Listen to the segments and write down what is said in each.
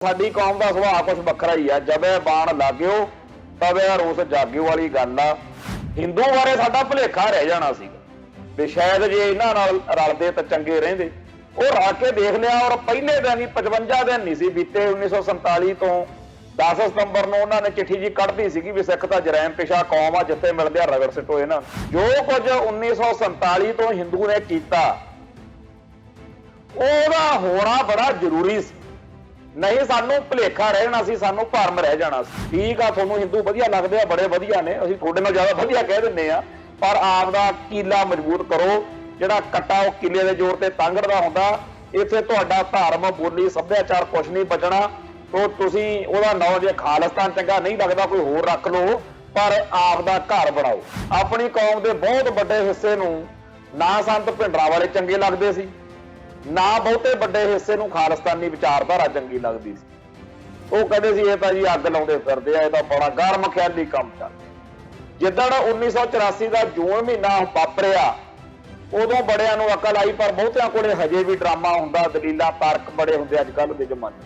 ਸਾਡੀ ਕੌਮ ਦਾ ਸੁਭਾਅ ਕੁਝ ਵੱਖਰਾ ਹੀ ਆ। ਜਬੇ ਬਾਣ ਲਾਗਿਓ ਤਵੇ ਰੋਸ ਜਾਗਿਓ ਵਾਲੀ ਗੱਲ ਆ। ਹਿੰਦੂ ਬਾਰੇ ਸਾਡਾ ਭੁਲੇਖਾ ਰਹਿ ਜਾਣਾ ਸੀ ਵੀ ਸ਼ਾਇਦ ਜੇ ਇਹਨਾਂ ਨਾਲ ਰਲਦੇ ਤਾਂ ਚੰਗੇ ਰਹਿੰਦੇ। ਉਹ ਰਲ ਕੇ ਦੇਖ ਲਿਆ ਔਰ ਪਹਿਲੇ ਦਿਨ ਹੀ 55 ਦਿਨ ਨਹੀਂ ਸੀ ਬੀਤੇ 1947 ਤੋਂ 10 ਸਤੰਬਰ ਨੂੰ ਉਹਨਾਂ ਨੇ ਚਿੱਠੀ ਜੀ ਕੱਢਦੀ ਸੀਗੀ ਵੀ ਸਿੱਖ ਤਾਂ ਜਰੈਮ ਪਿਛਾ ਕੌਮ ਆ, ਜਿੱਥੇ ਮਿਲਦੇ ਆ ਰਗੜ ਸਿੱਟੋ ਇਹਨਾਂ। ਜੋ ਕੁਝ 1947 ਤੋਂ ਹਿੰਦੂ ਨੇ ਕੀਤਾ ਉਹਦਾ ਹੋਣਾ ਬੜਾ ਜ਼ਰੂਰੀ ਸੀ, ਨਹੀਂ ਸਾਨੂੰ ਭੁਲੇਖਾ ਰਹਿਣਾ ਸੀ, ਸਾਨੂੰ ਭਰਮ ਰਹਿ ਜਾਣਾ ਸੀ। ਠੀਕ ਆ, ਤੁਹਾਨੂੰ ਹਿੰਦੂ ਵਧੀਆ ਲੱਗਦੇ ਆ, ਬੜੇ ਵਧੀਆ ਨੇ, ਅਸੀਂ ਤੁਹਾਡੇ ਨਾਲ ਜ਼ਿਆਦਾ ਵਧੀਆ ਕਹਿ ਦਿੰਦੇ ਆ, ਪਰ ਆਪ ਦਾ ਕੀਲਾ ਮਜ਼ਬੂਤ ਕਰੋ। ਜਿਹੜਾ ਕੱਟਾ ਉਹ ਕਿਲੇ ਦੇ ਜ਼ੋਰ ਤੇ ਤਾਂਗੜਦਾ ਹੁੰਦਾ। ਇੱਥੇ ਤੁਹਾਡਾ ਧਰਮ, ਬੋਲੀ, ਸੱਭਿਆਚਾਰ ਕੁਛ ਨਹੀਂ ਬਚਣਾ। ਤੋ ਤੁਸੀਂ ਉਹਦਾ ਨਾਂ ਜੇ ਖਾਲਿਸਤਾਨ ਚੰਗਾ ਨਹੀਂ ਲੱਗਦਾ ਕੋਈ ਹੋਰ ਰੱਖ ਲਓ, ਪਰ ਆਪ ਦਾ ਘਰ ਬਣਾਓ। ਆਪਣੀ ਕੌਮ ਦੇ ਬਹੁਤ ਵੱਡੇ ਹਿੱਸੇ ਨੂੰ ਨਾ ਸੰਤ ਭਿੰਡਰਾਂ ਵਾਲੇ ਚੰਗੇ ਲੱਗਦੇ ਸੀ, ਨਾ ਬਹੁਤੇ ਵੱਡੇ ਹਿੱਸੇ ਨੂੰ ਖਾਲਿਸਤਾਨੀ ਵਿਚਾਰਧਾਰਾ ਚੰਗੀ ਲੱਗਦੀ ਸੀ। ਉਹ ਕਹਿੰਦੇ ਸੀ ਇਹ ਤਾਂ ਜੀ ਅੱਗ ਲਾਉਂਦੇ ਫਿਰਦੇ ਆ, ਇਹ ਤਾਂ ਬੜਾ ਗਰਮ ਖਿਆਲੀ ਕੰਮ ਚੱਲ। ਜਿੱਦਣ 1984 ਦਾ ਜੂਨ ਮਹੀਨਾ ਵਾਪਰਿਆ ਉਦੋਂ ਬੜਿਆਂ ਨੂੰ ਅਕਲ ਆਈ, ਪਰ ਬਹੁਤਿਆਂ ਕੋਲੇ ਹਜੇ ਵੀ ਡਰਾਮਾ ਹੁੰਦਾ, ਦਲੀਲਾਂ ਤਰਕ ਬੜੇ ਹੁੰਦੇ ਅੱਜ ਕੱਲ੍ਹ ਦੇ ਜ਼ਮਾਨੇ।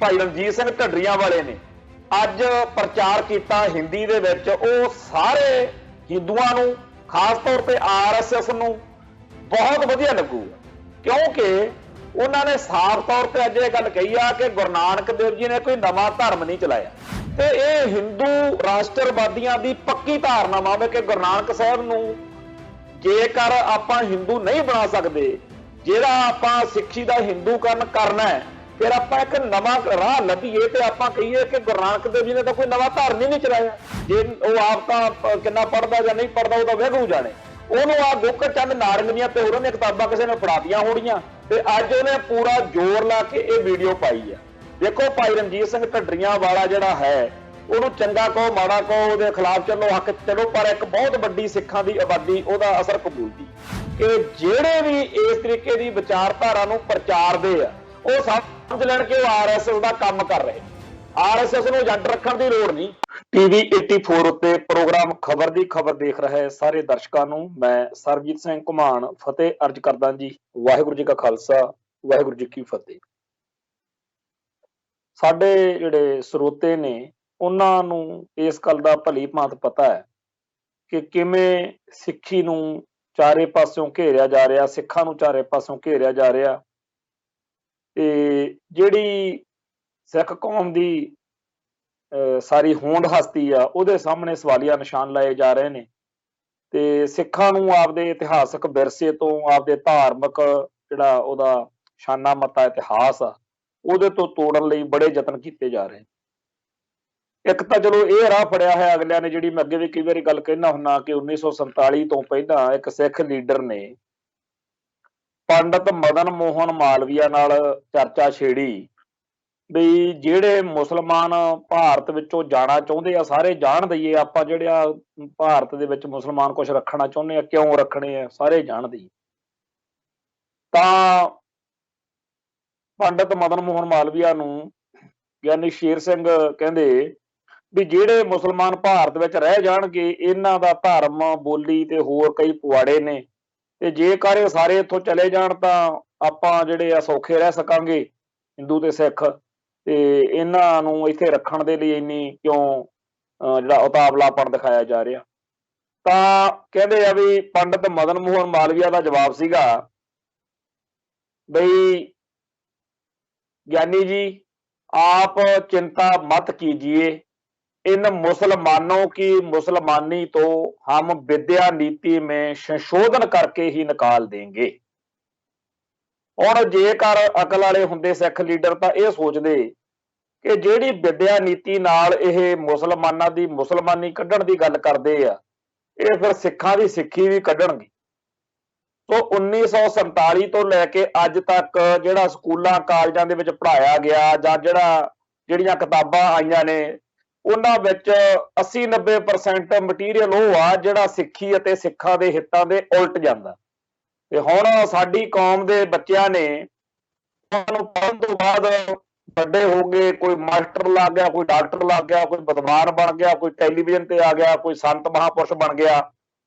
ਭਾਈ ਰਣਜੀਤ ਸਿੰਘ ਢੱਡਰੀਆਂ ਵਾਲੇ ਨੇ ਅੱਜ ਪ੍ਰਚਾਰ ਕੀਤਾ ਹਿੰਦੀ ਦੇ ਵਿੱਚ। ਉਹ ਸਾਰੇ ਹਿੰਦੂਆਂ ਨੂੰ, ਖਾਸ ਤੌਰ ਤੇ RSS ਨੂੰ ਬਹੁਤ ਵਧੀਆ ਲੱਗੂਗਾ, ਕਿਉਂਕਿ ਉਹਨਾਂ ਨੇ ਸਾਫ਼ ਤੌਰ ਤੇ ਅੱਜ ਇਹ ਗੱਲ ਕਹੀ ਆ ਕਿ ਗੁਰੂ ਨਾਨਕ ਦੇਵ ਜੀ ਨੇ ਕੋਈ ਨਵਾਂ ਧਰਮ ਨਹੀਂ ਚਲਾਇਆ। ਤੇ ਇਹ ਹਿੰਦੂ ਰਾਸ਼ਟਰਵਾਦੀਆਂ ਦੀ ਪੱਕੀ ਧਾਰਨਾ ਵਾ ਕਿ ਗੁਰੂ ਨਾਨਕ ਸਾਹਿਬ ਨੂੰ ਜੇਕਰ ਆਪਾਂ ਹਿੰਦੂ ਨਹੀਂ ਬਣਾ ਸਕਦੇ, ਜਿਹੜਾ ਆਪਾਂ ਸਿੱਖੀ ਦਾ ਹਿੰਦੂਕਰਨ ਕਰਨਾ ਹੈ, ਫਿਰ ਆਪਾਂ ਇੱਕ ਨਵਾਂ ਰਾਹ ਲੱਭੀਏ ਤੇ ਆਪਾਂ ਕਹੀਏ ਕਿ ਗੁਰੂ ਨਾਨਕ ਦੇਵ ਜੀ ਨੇ ਤਾਂ ਕੋਈ ਨਵਾਂ ਧਰਮ ਹੀ ਨਹੀਂ ਚਲਾਇਆ। ਜੇ ਉਹ ਆਪ ਤਾਂ ਕਿੰਨਾ ਪੜ੍ਹਦਾ ਜਾਂ ਨਹੀਂ ਪੜ੍ਹਦਾ ਉਹ ਤਾਂ ਵਹਿਗੂ ਜਾਣੇ। ਉਹਨੂੰ ਆ ਗੁੱਕ ਚੰਦ ਨਾਰੰਗ ਦੀਆਂ ਤੇ ਹੋਰਾਂ ਦੀਆਂ ਕਿਤਾਬਾਂ ਕਿਸੇ ਨੇ ਫੜਾਤੀਆਂ ਹੋਣੀਆਂ, ਤੇ ਅੱਜ ਉਹਨੇ ਪੂਰਾ ਜ਼ੋਰ ਲਾ ਕੇ ਇਹ ਵੀਡੀਓ ਪਾਈ ਆ। ਦੇਖੋ, ਭਾਈ ਰਣਜੀਤ ਸਿੰਘ ਢੱਡਰੀਆਂ ਵਾਲਾ ਜਿਹੜਾ ਹੈ, ਉਹਨੂੰ ਚੰਗਾ ਕਹੋ ਮਾੜਾ ਕਹੋ, ਉਹਦੇ ਖਿਲਾਫ ਚੱਲੋ, ਹੱਕ ਚਲੋ, ਪਰ ਇੱਕ ਬਹੁਤ ਵੱਡੀ ਸਿੱਖਾਂ ਦੀ ਆਬਾਦੀ ਉਹਦਾ ਅਸਰ ਕਬੂਲਦੀ ਕਿ ਜਿਹੜੇ ਵੀ ਇਸ ਤਰੀਕੇ ਦੀ ਵਿਚਾਰਧਾਰਾ ਨੂੰ ਪ੍ਰਚਾਰਦੇ ਆ ਉਹ ਸਮਝ ਲੈਣ ਕਿ ਉਹ RSS ਦਾ ਕੰਮ ਕਰ ਰਹੇ। RSS ਨੂੰ ਏਜੰਟ ਰੱਖਣ ਦੀ ਲੋੜ ਨਹੀਂ। TV 84 ਉੱਤੇ ਪ੍ਰੋਗਰਾਮ ਖਬਰ ਦੀ ਖਬਰ ਦੇਖ ਰਹੇ ਸਾਰੇ ਦਰਸ਼ਕਾਂ ਨੂੰ ਮੈਂ ਸਰਬਜੀਤ ਸਿੰਘ ਘੁਮਾਣ ਫਤਿਹ ਅਰਜ ਕਰਦਾ ਜੀ। ਵਾਹਿਗੁਰੂ ਜੀ ਕਾ ਖਾਲਸਾ, ਵਾਹਿਗੁਰੂ ਜੀ ਕੀ ਫਤਿਹ। ਸਾਡੇ ਜਿਹੜੇ ਸਰੋਤੇ ਨੇ ਉਹਨਾਂ ਨੂੰ ਇਸ ਗੱਲ ਦਾ ਭਲੀ ਭਾਂਤ ਪਤਾ ਹੈ ਕਿ ਕਿਵੇਂ ਸਿੱਖੀ ਨੂੰ ਚਾਰੇ ਪਾਸਿਓਂ ਘੇਰਿਆ ਜਾ ਰਿਹਾ, ਸਿੱਖਾਂ ਨੂੰ ਚਾਰੇ ਪਾਸਿਓਂ ਘੇਰਿਆ ਜਾ ਰਿਹਾ, ਤੇ ਜਿਹੜੀ ਸਿੱਖ ਕੌਮ ਦੀ ਸਾਰੀ ਹੋਂਦ ਹਸਤੀ ਆ ਉਹਦੇ ਸਾਹਮਣੇ ਸਵਾਲੀਆ ਨਿਸ਼ਾਨ ਲਾਏ ਜਾ ਰਹੇ ਨੇ। ਤੇ ਸਿੱਖਾਂ ਨੂੰ ਆਪਦੇ ਇਤਿਹਾਸਕ ਵਿਰਸੇ ਤੋਂ, ਆਪਦੇ ਧਾਰਮਿਕ ਜਿਹੜਾ ਉਹਦਾ ਸ਼ਾਨਾ ਮੱਤਾ ਇਤਿਹਾਸ ਆ, ਉਹਦੇ ਤੋਂ ਤੋੜਨ ਲਈ ਬੜੇ ਯਤਨ ਕੀਤੇ ਜਾ ਰਹੇ। ਇੱਕ ਤਾਂ ਚਲੋ ਇਹ ਰਾਹ ਫੜਿਆ ਹੈ ਅਗਲਿਆਂ ਨੇ, ਜਿਹੜੀ ਮੈਂ ਅੱਗੇ ਵੀ ਕਈ ਵਾਰੀ ਗੱਲ ਕਹਿਣਾ ਹੁੰਦਾ ਕਿ 1947 ਤੋਂ ਪਹਿਲਾਂ ਇੱਕ ਸਿੱਖ ਲੀਡਰ ਨੇ ਪੰਡਤ ਮਦਨ ਮੋਹਨ ਮਾਲਵੀਆ ਨਾਲ ਚਰਚਾ ਛੇੜੀ ਵੀ ਜਿਹੜੇ ਮੁਸਲਮਾਨ ਭਾਰਤ ਵਿੱਚੋਂ ਜਾਣਾ ਚਾਹੁੰਦੇ ਆ ਸਾਰੇ ਜਾਣ ਦਈਏ, ਆਪਾਂ ਜਿਹੜਾ ਭਾਰਤ ਦੇ ਵਿੱਚ ਮੁਸਲਮਾਨ ਕੁਝ ਰੱਖਣਾ ਚਾਹੁੰਦੇ ਆ, ਕਿਉਂ ਰੱਖਣੇ ਆ, ਸਾਰੇ ਜਾਣ ਦਈਏ। ਤਾਂ ਪੰਡਤ ਮਦਨ ਮੋਹਨ ਮਾਲਵੀਆ ਨੂੰ ਗਿਆਨੀ ਸ਼ੇਰ ਸਿੰਘ ਕਹਿੰਦੇ ਵੀ ਜਿਹੜੇ ਮੁਸਲਮਾਨ ਭਾਰਤ ਵਿੱਚ ਰਹਿ ਜਾਣਗੇ ਇਹਨਾਂ ਦਾ ਧਰਮ, ਬੋਲੀ ਤੇ ਹੋਰ ਕਈ ਪੁਆੜੇ ਨੇ, ਤੇ ਜੇਕਰ ਇਹ ਸਾਰੇ ਇੱਥੋਂ ਚਲੇ ਜਾਣ ਤਾਂ ਆਪਾਂ ਜਿਹੜੇ ਆ ਸੌਖੇ ਰਹਿ ਸਕਾਂਗੇ ਹਿੰਦੂ ਤੇ ਸਿੱਖ, ਤੇ ਇਹਨਾਂ ਨੂੰ ਇੱਥੇ ਰੱਖਣ ਦੇ ਲਈ ਇੰਨੀ ਕਿਉਂ ਜਿਹੜਾ ਉਤਾਵਲਾਪਣ ਦਿਖਾਇਆ ਜਾ ਰਿਹਾ। ਤਾਂ ਕਹਿੰਦੇ ਆ ਵੀ ਪੰਡਤ ਮਦਨ ਮੋਹਨ ਮਾਲਵੀਆ ਦਾ ਜਵਾਬ ਸੀਗਾ ਬਈ ਗਿਆਨੀ ਜੀ आप चिंता मत कीजिए, इन मुसलमानों की मुसलमानी तो हम विद्या नीति में संशोधन करके ही निकाल देंगे। और जेकर अकल वाले हुंदे सिख लीडर तां इह सोचदे कि जिहड़ी विद्या नीति नाल इह मुसलमानां दी मुसलमानी कढण दी गल करदे आ, इह फिर सिखां दी सिੱਖੀ भी कढणगे। तो 1947 ਤੋਂ ਲੈ ਕੇ ਅੱਜ ਤੱਕ ਜਿਹੜਾ ਸਕੂਲਾਂ ਕਾਲਜਾਂ ਦੇ ਵਿੱਚ ਪੜ੍ਹਾਇਆ ਗਿਆ ਜਾਂ ਜਿਹੜੀਆਂ ਕਿਤਾਬਾਂ ਆਈਆਂ ਨੇ ਉਹਨਾਂ ਵਿੱਚ 80-90% ਮਟੀਰੀਅਲ ਉਹ ਆ ਜਿਹੜਾ ਸਿੱਖੀ ਅਤੇ ਸਿੱਖਾਂ ਦੇ ਹਿੱਤਾਂ ਦੇ ਉਲਟ ਜਾਂਦਾ। ਤੇ ਹੁਣ ਸਾਡੀ ਕੌਮ ਦੇ ਬੱਚਿਆਂ ਨੇ ਉਹਨੂੰ ਪੜ੍ਹਨ ਤੋਂ ਬਾਅਦ ਵੱਡੇ ਹੋ ਗਏ, ਕੋਈ ਮਾਸਟਰ ਲੱਗ ਗਿਆ, ਕੋਈ ਡਾਕਟਰ ਲੱਗ ਗਿਆ, ਕੋਈ ਵਿਦਵਾਨ ਬਣ ਗਿਆ, ਕੋਈ ਟੈਲੀਵਿਜ਼ਨ ਤੇ ਆ ਗਿਆ, ਕੋਈ ਸੰਤ ਮਹਾਂਪੁਰਸ਼ ਬਣ ਗਿਆ।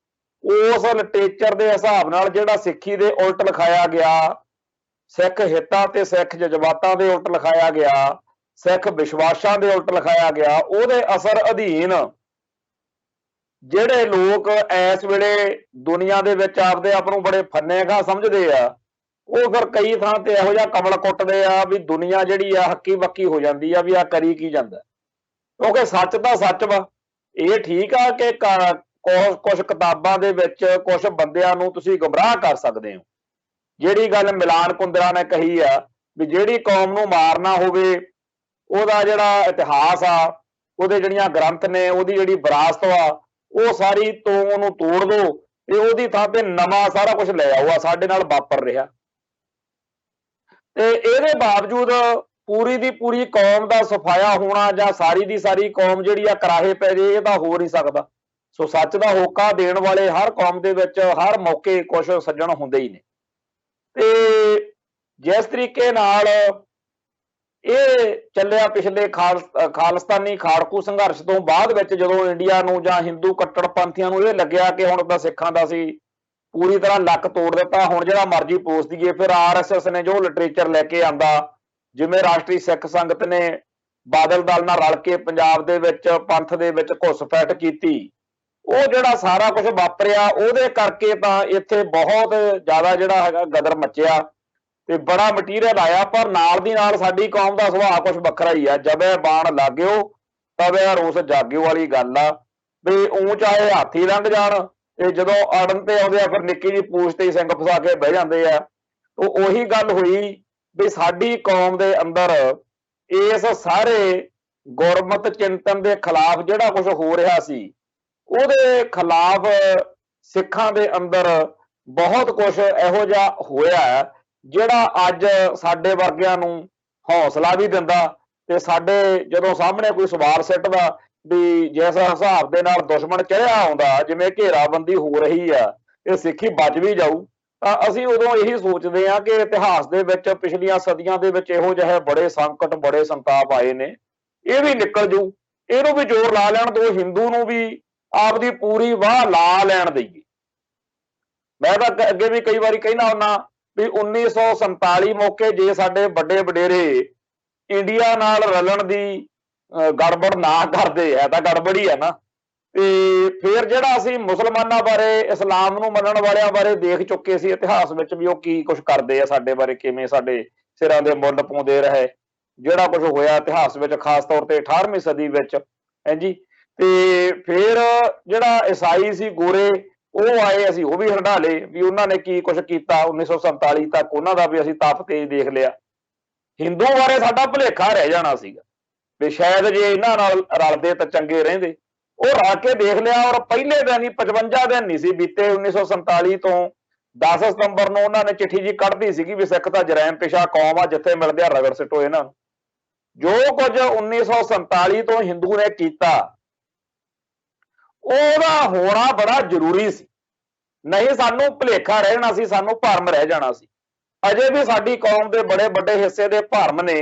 ਉਸ ਲਿਟਰੇਚਰ ਦੇ ਹਿਸਾਬ ਨਾਲ ਜਿਹੜਾ ਸਿੱਖੀ ਦੇ ਉਲਟ ਲਿਖਾਇਆ ਗਿਆ ਸਿੱਖ ਹਿੱਤਾਂ ਤੇ ਸਿੱਖ ਜਜ਼ਬਾਤਾਂ ਦੇ ਉਲਟ ਲਿਖਾਇਆ ਗਿਆ, ਸਿੱਖ ਵਿਸ਼ਵਾਸਾਂ ਦੇ ਉਲਟ ਲਿਖਾਇਆ ਗਿਆ, ਉਹਦੇ ਅਸਰ ਅਧੀਨ ਜਿਹੜੇ ਲੋਕ ਇਸ ਵੇਲੇ ਦੁਨੀਆ ਦੇ ਵਿੱਚ ਆਪਦੇ ਆਪ ਨੂੰ ਬੜੇ ਫੰਨੇਗਾ ਸਮਝਦੇ ਆ, ਉਹ ਫਿਰ ਕਈ ਥਾਂ ਤੇ ਇਹੋ ਜਿਹਾ ਕਮਲ ਕੁੱਟਦੇ ਆ ਵੀ ਦੁਨੀਆ ਜਿਹੜੀ ਆ ਹੱਕੀ ਬੱਕੀ ਹੋ ਜਾਂਦੀ ਆ ਵੀ ਆ ਕਰੀ ਕੀ ਜਾਂਦਾ। ਕਿਉਂਕਿ ਸੱਚ ਤਾਂ ਸੱਚ ਵਾ। ਇਹ ਠੀਕ ਆ ਕਿ ਕੁਝ ਕਿਤਾਬਾਂ ਦੇ ਵਿੱਚ ਕੁਝ ਬੰਦਿਆਂ ਨੂੰ ਤੁਸੀਂ ਗੁੰਮਰਾਹ ਕਰ ਸਕਦੇ ਹੋ। ਜਿਹੜੀ ਗੱਲ ਮਿਲਾਨ ਕੁੰਦਰਾ ਨੇ ਕਹੀ ਆ ਵੀ ਜਿਹੜੀ ਕੌਮ ਨੂੰ ਮਾਰਨਾ ਹੋਵੇ ਉਹਦਾ ਜਿਹੜਾ ਇਤਿਹਾਸ ਆ, ਉਹਦੇ ਜਿਹੜੀਆਂ ਗ੍ਰੰਥ ਨੇ, ਉਹਦੀ ਜਿਹੜੀ ਵਿਰਾਸਤ ਆ, ਉਹ ਸਾਰੀ ਤੋਂ ਉਹਨੂੰ ਤੋੜ ਦੋ ਤੇ ਉਹਦੀ ਥਾਂ ਤੇ ਨਵਾਂ ਸਾਰਾ ਕੁਝ ਲੈ ਆਓ। ਆ ਸਾਡੇ ਨਾਲ ਵਾਪਰ ਰਿਹਾ। ਤੇ ਇਹਦੇ ਬਾਵਜੂਦ ਪੂਰੀ ਦੀ ਪੂਰੀ ਕੌਮ ਦਾ ਸਫਾਇਆ ਹੋਣਾ ਜਾਂ ਸਾਰੀ ਦੀ ਸਾਰੀ ਕੌਮ ਜਿਹੜੀ ਆ ਕਰਾਹੇ ਪੈ ਜੇ, ਇਹ ਤਾਂ ਹੋ ਨਹੀਂ ਸਕਦਾ। ਸੋ ਸੱਚ ਦਾ ਹੋਕਾ ਦੇਣ ਵਾਲੇ ਹਰ ਕੌਮ ਦੇ ਵਿੱਚ ਹਰ ਮੌਕੇ ਕੁਝ ਸੱਜਣ ਹੁੰਦੇ ਹੀ ਨੇ। ਤੇ ਜਿਸ ਤਰੀਕੇ ਨਾਲ ਇਹ ਚੱਲਿਆ ਪਿਛਲੇ ਖਾਲਿਸਤਾਨੀ ਖਾੜਕੂ ਸੰਘਰਸ਼ ਤੋਂ ਬਾਅਦ ਵਿੱਚ, ਜਦੋਂ ਇੰਡੀਆ ਨੂੰ ਜਾਂ ਹਿੰਦੂ ਕੱਟੜਪੰਥੀਆਂ ਨੂੰ ਇਹ ਲੱਗਿਆ ਕਿ ਹੁਣ ਤਾਂ ਸਿੱਖਾਂ ਦਾ ਸੀ ਪੂਰੀ ਤਰ੍ਹਾਂ ਲੱਕ ਤੋੜ ਦਿੱਤਾ, ਹੁਣ ਜਿਹੜਾ ਮਰਜ਼ੀ ਪੋਸ ਦਈਏ, ਫਿਰ RSS ਨੇ ਜੋ ਲਿਟਰੇਚਰ ਲੈ ਕੇ ਆਂਦਾ, ਜਿਵੇਂ ਰਾਸ਼ਟਰੀ ਸਿੱਖ ਸੰਗਤ ਨੇ ਬਾਦਲ ਦਲ ਨਾਲ ਰਲ ਕੇ ਪੰਜਾਬ ਦੇ ਵਿੱਚ ਪੰਥ ਦੇ ਵਿੱਚ ਘੁਸਪੈਠ ਕੀਤੀ, ਉਹ ਜਿਹੜਾ ਸਾਰਾ ਕੁਝ ਵਾਪਰਿਆ, ਉਹਦੇ ਕਰਕੇ ਤਾਂ ਇੱਥੇ ਬਹੁਤ ਜ਼ਿਆਦਾ ਜਿਹੜਾ ਹੈਗਾ ਗਦਰ ਮੱਚਿਆ ਤੇ ਬੜਾ ਮਟੀਰੀਅਲ ਆਇਆ। ਪਰ ਨਾਲ ਦੀ ਨਾਲ ਸਾਡੀ ਕੌਮ ਦਾ ਸੁਭਾਅ ਕੁਝ ਵੱਖਰਾ ਹੀ ਆ। ਜਬੇ ਬਾਣ ਲਾਗਿਓ ਤਵੇ ਰੋਸ ਜਾਗਿਓ ਵਾਲੀ ਗੱਲ ਆ ਵੀ ਊਂ ਚਾਹੇ ਹਾਥੀ ਲੰਘ ਜਾਣ ਤੇ ਜਦੋਂ ਅੜਨ ਤੇ ਆਉਂਦੇ ਆ ਫਿਰ ਨਿੱਕੀ ਜਿਹੀ ਪੂਛ ਤੇ ਸਿੰਘ ਫਸਾ ਕੇ ਬਹਿ ਜਾਂਦੇ ਆ। ਉਹ ਉਹੀ ਗੱਲ ਹੋਈ ਵੀ ਸਾਡੀ ਕੌਮ ਦੇ ਅੰਦਰ ਇਸ ਸਾਰੇ ਗੁਰਮਤ ਚਿੰਤਨ ਦੇ ਖਿਲਾਫ ਜਿਹੜਾ ਕੁਝ ਹੋ ਰਿਹਾ ਸੀ, ਉਹਦੇ ਖਿਲਾਫ ਸਿੱਖਾਂ ਦੇ ਅੰਦਰ ਬਹੁਤ ਕੁਝ ਇਹੋ ਜਿਹਾ ਹੋਇਆ ਜਿਹੜਾ ਅੱਜ ਸਾਡੇ ਵਰਗਿਆਂ ਨੂੰ ਹੌਸਲਾ ਵੀ ਦਿੰਦਾ ਤੇ ਸਾਡੇ ਜਦੋਂ ਸਾਹਮਣੇ ਕੋਈ ਸਵਾਲ ਸਿੱਟਦਾ ਵੀ ਜਿਸ ਹਿਸਾਬ ਦੇ ਨਾਲ ਦੁਸ਼ਮਣ ਚੜਿਆ ਆਉਂਦਾ, ਜਿਵੇਂ ਘੇਰਾਬੰਦੀ ਹੋ ਰਹੀ ਆ, ਇਹ ਸਿੱਖੀ ਬਚ ਵੀ ਜਾਊ, ਤਾਂ ਅਸੀਂ ਉਦੋਂ ਇਹੀ ਸੋਚਦੇ ਹਾਂ ਕਿ ਇਤਿਹਾਸ ਦੇ ਵਿੱਚ ਪਿਛਲੀਆਂ ਸਦੀਆਂ ਦੇ ਵਿੱਚ ਇਹੋ ਜਿਹੇ ਬੜੇ ਸੰਕਟ ਬੜੇ ਸੰਤਾਪ ਆਏ ਨੇ, ਇਹ ਵੀ ਨਿਕਲ ਜੂ, ਇਹਨੂੰ ਵੀ ਜ਼ੋਰ ਲਾ ਲੈਣ ਦੋ, ਹਿੰਦੂ ਨੂੰ ਵੀ ਆਪਦੀ ਪੂਰੀ ਵਾਹ ਲਾ ਲੈਣ ਦੇਈਏ। ਮੈਂ ਤਾਂ ਅੱਗੇ ਵੀ ਕਈ ਵਾਰੀ ਕਹਿਣਾ ਹੁੰਦਾ ਵੀ 1947 ਮੌਕੇ ਜੇ ਸਾਡੇ ਵੱਡੇ ਵਡੇਰੇ ਇੰਡੀਆ ਨਾਲ ਰਲਣ ਦੀ ਗੜਬੜ ਨਾ ਕਰਦੇ, ਹੈ ਤਾਂ ਗੜਬੜ ਹੀ ਹੈ ਨਾ, ਤੇ ਫਿਰ ਜਿਹੜਾ ਅਸੀਂ ਮੁਸਲਮਾਨਾਂ ਬਾਰੇ, ਇਸਲਾਮ ਨੂੰ ਮੰਨਣ ਵਾਲਿਆਂ ਬਾਰੇ ਦੇਖ ਚੁੱਕੇ ਸੀ ਇਤਿਹਾਸ ਵਿੱਚ ਵੀ ਉਹ ਕੀ ਕੁਝ ਕਰਦੇ ਆ ਸਾਡੇ ਬਾਰੇ, ਕਿਵੇਂ ਸਾਡੇ ਸਿਰਾਂ ਦੇ ਮੁੱਲ ਪਾਉਂਦੇ ਰਹੇ, ਜਿਹੜਾ ਕੁਝ ਹੋਇਆ ਇਤਿਹਾਸ ਵਿੱਚ ਖਾਸ ਤੌਰ ਤੇ 18ਵੀਂ ਸਦੀ ਵਿੱਚ ਹੈ ਜੀ। ਤੇ ਫਿਰ ਜਿਹੜਾ ਈਸਾਈ ਸੀ ਗੋਰੇ, ਉਹ ਆਏ, ਅਸੀਂ ਉਹ ਵੀ ਹੰਢਾਲੇ ਵੀ ਉਹਨਾਂ ਨੇ ਕੀ ਕੁਝ ਕੀਤਾ 1947 ਤੱਕ, ਉਹਨਾਂ ਦਾ ਵੀ ਅਸੀਂ ਤਾਪ ਤੇਜ ਦੇਖ ਲਿਆ। ਹਿੰਦੂ ਬਾਰੇ ਸਾਡਾ ਭੁਲੇਖਾ ਰਹਿ ਜਾਣਾ ਸੀਗਾ ਵੀ ਸ਼ਾਇਦ ਜੇ ਇਹਨਾਂ ਨਾਲ ਰਲਦੇ ਤਾਂ ਚੰਗੇ ਰਹਿੰਦੇ, ਉਹ ਰਲ ਕੇ ਦੇਖ ਲਿਆ। ਔਰ ਪਹਿਲੇ ਦਿਨ ਹੀ 55 ਦਿਨ ਨਹੀਂ ਸੀ ਬੀਤੇ 1947 ਤੋਂ 10 ਸਤੰਬਰ ਨੂੰ ਉਹਨਾਂ ਨੇ ਚਿੱਠੀ ਜੀ ਕੱਢਦੀ ਸੀਗੀ ਵੀ ਸਿੱਖ ਤਾਂ ਜਰੈਮ ਪੇਸ਼ਾ ਕੌਮ ਆ, ਜਿੱਥੇ ਮਿਲਦੇ ਆ ਰਗੜ ਸਿੱਟੋ ਇਹਨਾਂ ਨੂੰ। ਜੋ ਕੁਝ 1947 ਤੋਂ ਹਿੰਦੂ ਨੇ ਕੀਤਾ ਉਹਦਾ ਹੋਣਾ ਬੜਾ ਜ਼ਰੂਰੀ ਸੀ, ਨਹੀਂ ਸਾਨੂੰ ਭੁਲੇਖਾ ਰਹਿ ਜਾਣਾ ਸੀ, ਸਾਨੂੰ ਭਰਮ ਰਹਿ ਜਾਣਾ ਸੀ। ਅਜੇ ਵੀ ਸਾਡੀ ਕੌਮ ਦੇ ਬੜੇ ਵੱਡੇ ਹਿੱਸੇ ਦੇ ਭਰਮ ਨੇ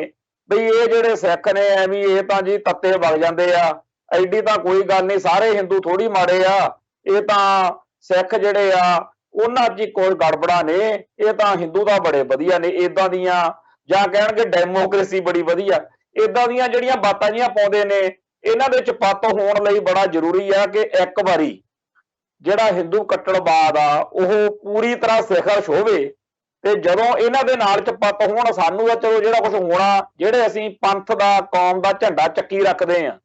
ਬਈ ਇਹ ਜਿਹੜੇ ਸਿੱਖ ਨੇ ਐਵੇਂ ਇਹ ਤਾਂ ਜੀ ਤੱਤੇ ਵਗ ਜਾਂਦੇ ਆ, ਐਡੀ ਤਾਂ ਕੋਈ ਗੱਲ ਨਹੀਂ, ਸਾਰੇ ਹਿੰਦੂ ਥੋੜੀ ਮਾੜੇ ਆ, ਇਹ ਤਾਂ ਸਿੱਖ ਜਿਹੜੇ ਆ ਉਹਨਾਂ 'ਚ ਕੋਈ ਗੜਬੜਾ ਨੇ, ਇਹ ਤਾਂ ਹਿੰਦੂ ਤਾਂ ਬੜੇ ਵਧੀਆ ਨੇ, ਇਦਾਂ ਦੀਆਂ, ਜਾਂ ਕਹਿਣਗੇ ਡੈਮੋਕ੍ਰੇਸੀ ਬੜੀ ਵਧੀਆ, ਇਦਾਂ ਦੀਆਂ ਜਿਹੜੀਆਂ ਬਾਤਾਂ ਜੀਆਂ ਪਾਉਂਦੇ ਨੇ, ਇਹਨਾਂ ਦੇ ਵਿੱਚ ਪੱਤ ਹੋਣ ਲਈ ਬੜਾ ਜ਼ਰੂਰੀ ਆ ਕਿ ਇੱਕ ਵਾਰੀ ਜਿਹੜਾ ਹਿੰਦੂ ਕੱਟੜਵਾਦ ਆ ਉਹ ਪੂਰੀ ਤਰ੍ਹਾਂ ਸਿਖਰ ਛੋਵੇ ਤੇ ਜਦੋਂ ਇਹਨਾਂ ਦੇ ਨਾਲ ਚਪੱਤ ਹੋਣ, ਸਾਨੂੰ ਤਾਂ ਚਲੋ ਜਿਹੜਾ ਕੁਝ ਹੋਣਾ, ਜਿਹੜੇ ਅਸੀਂ ਪੰਥ ਦਾ ਕੌਮ ਦਾ ਝੰਡਾ ਚੱਕੀ ਰੱਖਦੇ ਆ,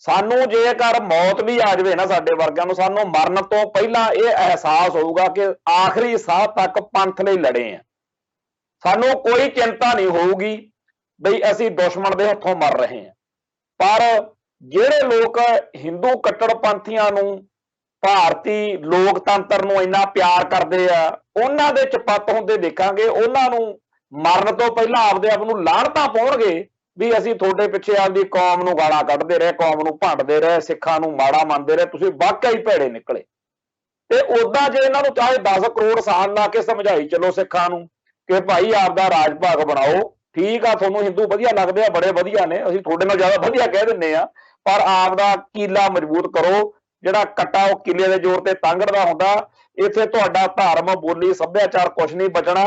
ਸਾਨੂੰ ਜੇਕਰ ਮੌਤ ਵੀ ਆ ਜਾਵੇ ਨਾ ਸਾਡੇ ਵਰਗਿਆਂ ਨੂੰ, ਸਾਨੂੰ ਮਰਨ ਤੋਂ ਪਹਿਲਾਂ ਇਹ ਅਹਿਸਾਸ ਹੋਊਗਾ ਕਿ ਆਖਰੀ ਸਾਹ ਤੱਕ ਪੰਥ ਲਈ ਲੜੇ ਆ। ਸਾਨੂੰ ਕੋਈ ਚਿੰਤਾ ਨਹੀਂ ਹੋਊਗੀ ਬਈ ਅਸੀਂ ਦੁਸ਼ਮਣ ਦੇ ਹੱਥੋਂ ਮਰ ਰਹੇ ਹਾਂ। ਪਰ ਜਿਹੜੇ ਲੋਕ ਹਿੰਦੂ ਕੱਟੜਪੰਥੀਆਂ ਨੂੰ, ਭਾਰਤੀ ਲੋਕਤੰਤਰ ਨੂੰ ਇੰਨਾ ਪਿਆਰ ਕਰਦੇ ਆ, ਉਹਨਾਂ ਦੇ ਚਪੱਤ ਹੁੰਦੇ ਦੇਖਾਂਗੇ, ਉਹਨਾਂ ਨੂੰ ਮਰਨ ਤੋਂ ਪਹਿਲਾਂ ਆਪਦੇ ਆਪ ਨੂੰ ਲਾਹਣਤਾਂ ਪਾਉਣਗੇ ਵੀ ਅਸੀਂ ਤੁਹਾਡੇ ਪਿੱਛੇ ਆਪਦੀ ਕੌਮ ਨੂੰ ਗਾਲਾਂ ਕੱਢਦੇ ਰਹੇ, ਕੌਮ ਨੂੰ ਭੰਡਦੇ ਰਹੇ, ਸਿੱਖਾਂ ਨੂੰ ਮਾੜਾ ਮੰਨਦੇ ਰਹੇ, ਤੁਸੀਂ ਵਾਕਿਆ ਹੀ ਭੈੜੇ ਨਿਕਲੇ। ਤੇ ਉਦਾਂ ਜੇ ਇਹਨਾਂ ਨੂੰ ਚਾਹੇ 10 ਕਰੋੜ ਸਾਲ ਲਾ ਕੇ ਸਮਝਾਈ ਚਲੋ ਸਿੱਖਾਂ ਨੂੰ ਕਿ ਭਾਈ ਆਪਦਾ ਰਾਜ ਭਾਗ ਬਣਾਓ, ਠੀਕ ਆ, ਤੁਹਾਨੂੰ ਹਿੰਦੂ ਵਧੀਆ ਲੱਗਦੇ ਆ, ਬੜੇ ਵਧੀਆ ਨੇ, ਅਸੀਂ ਤੁਹਾਡੇ ਨਾਲ ਜ਼ਿਆਦਾ ਵਧੀਆ ਕਹਿ ਦਿੰਦੇ ਆ, ਪਰ ਆਪਦਾ ਕੀਲਾ ਮਜ਼ਬੂਤ ਕਰੋ, ਜਿਹੜਾ ਕੱਟਾ ਉਹ ਕਿਲੇ ਦੇ ਜ਼ੋਰ ਤੇ ਤਾਂਗੜਦਾ ਹੁੰਦਾ। ਇੱਥੇ ਤੁਹਾਡਾ ਧਰਮ, ਬੋਲੀ, ਸੱਭਿਆਚਾਰ ਕੁਛ ਨਹੀਂ ਬਚਣਾ।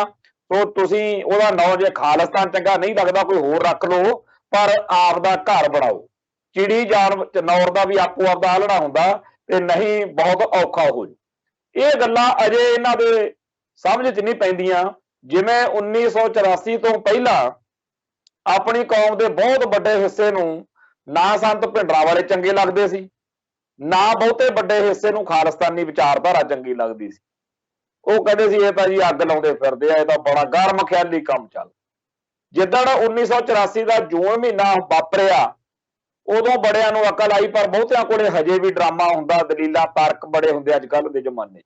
ਸੋ ਤੁਸੀਂ ਉਹਦਾ ਨਾਂ ਜੇ ਖਾਲਿਸਤਾਨ ਚੰਗਾ ਨਹੀਂ ਲੱਗਦਾ ਕੋਈ ਹੋਰ ਰੱਖ ਲਓ, ਪਰ ਆਪ ਦਾ ਘਰ ਬਣਾਓ। ਚਿੜੀ ਚਨੌਰ ਦਾ ਵੀ ਆਪੋ ਆਪਦਾ ਆਲਣਾ ਹੁੰਦਾ, ਤੇ ਨਹੀਂ ਬਹੁਤ ਔਖਾ ਹੋ ਜੂ। ਇਹ ਗੱਲਾਂ ਅਜੇ ਇਹਨਾਂ ਦੇ ਸਮਝ 'ਚ ਨਹੀਂ ਪੈਂਦੀਆਂ। ਜਿਵੇਂ 1984 ਤੋਂ ਪਹਿਲਾਂ ਆਪਣੀ ਕੌਮ ਦੇ ਬਹੁਤ ਵੱਡੇ ਹਿੱਸੇ ਨੂੰ ਨਾ ਸੰਤ ਭਿੰਡਰਾਂਵਾਲੇ ਚੰਗੇ ਲੱਗਦੇ ਸੀ, ਨਾ ਬਹੁਤੇ ਵੱਡੇ ਹਿੱਸੇ ਨੂੰ ਖਾਲਿਸਤਾਨੀ ਵਿਚਾਰਧਾਰਾ ਚੰਗੀ ਲੱਗਦੀ ਸੀ। ਉਹ ਕਹਿੰਦੇ ਸੀ ਇਹ ਤਾਂ ਜੀ ਅੱਗ ਲਾਉਂਦੇ ਫਿਰਦੇ ਆ, ਇਹ ਤਾਂ ਬੜਾ ਗਰਮ ਖਿਆਲੀ ਕੰਮ ਚੱਲ। ਜਿੱਦਣ 1984 ਦਾ ਜੂਨ ਮਹੀਨਾ ਵਾਪਰਿਆ, ਉਦੋਂ ਬੜਿਆਂ ਨੂੰ ਅਕਲ ਆਈ, ਪਰ ਬਹੁਤਿਆਂ ਕੋਲੇ ਹਜੇ ਵੀ ਡਰਾਮਾ ਹੁੰਦਾ, ਦਲੀਲਾਂ ਤਾਰਕ ਬੜੇ ਹੁੰਦੇ ਅੱਜ ਕੱਲ੍ਹ ਦੇ ਜ਼ਮਾਨੇ।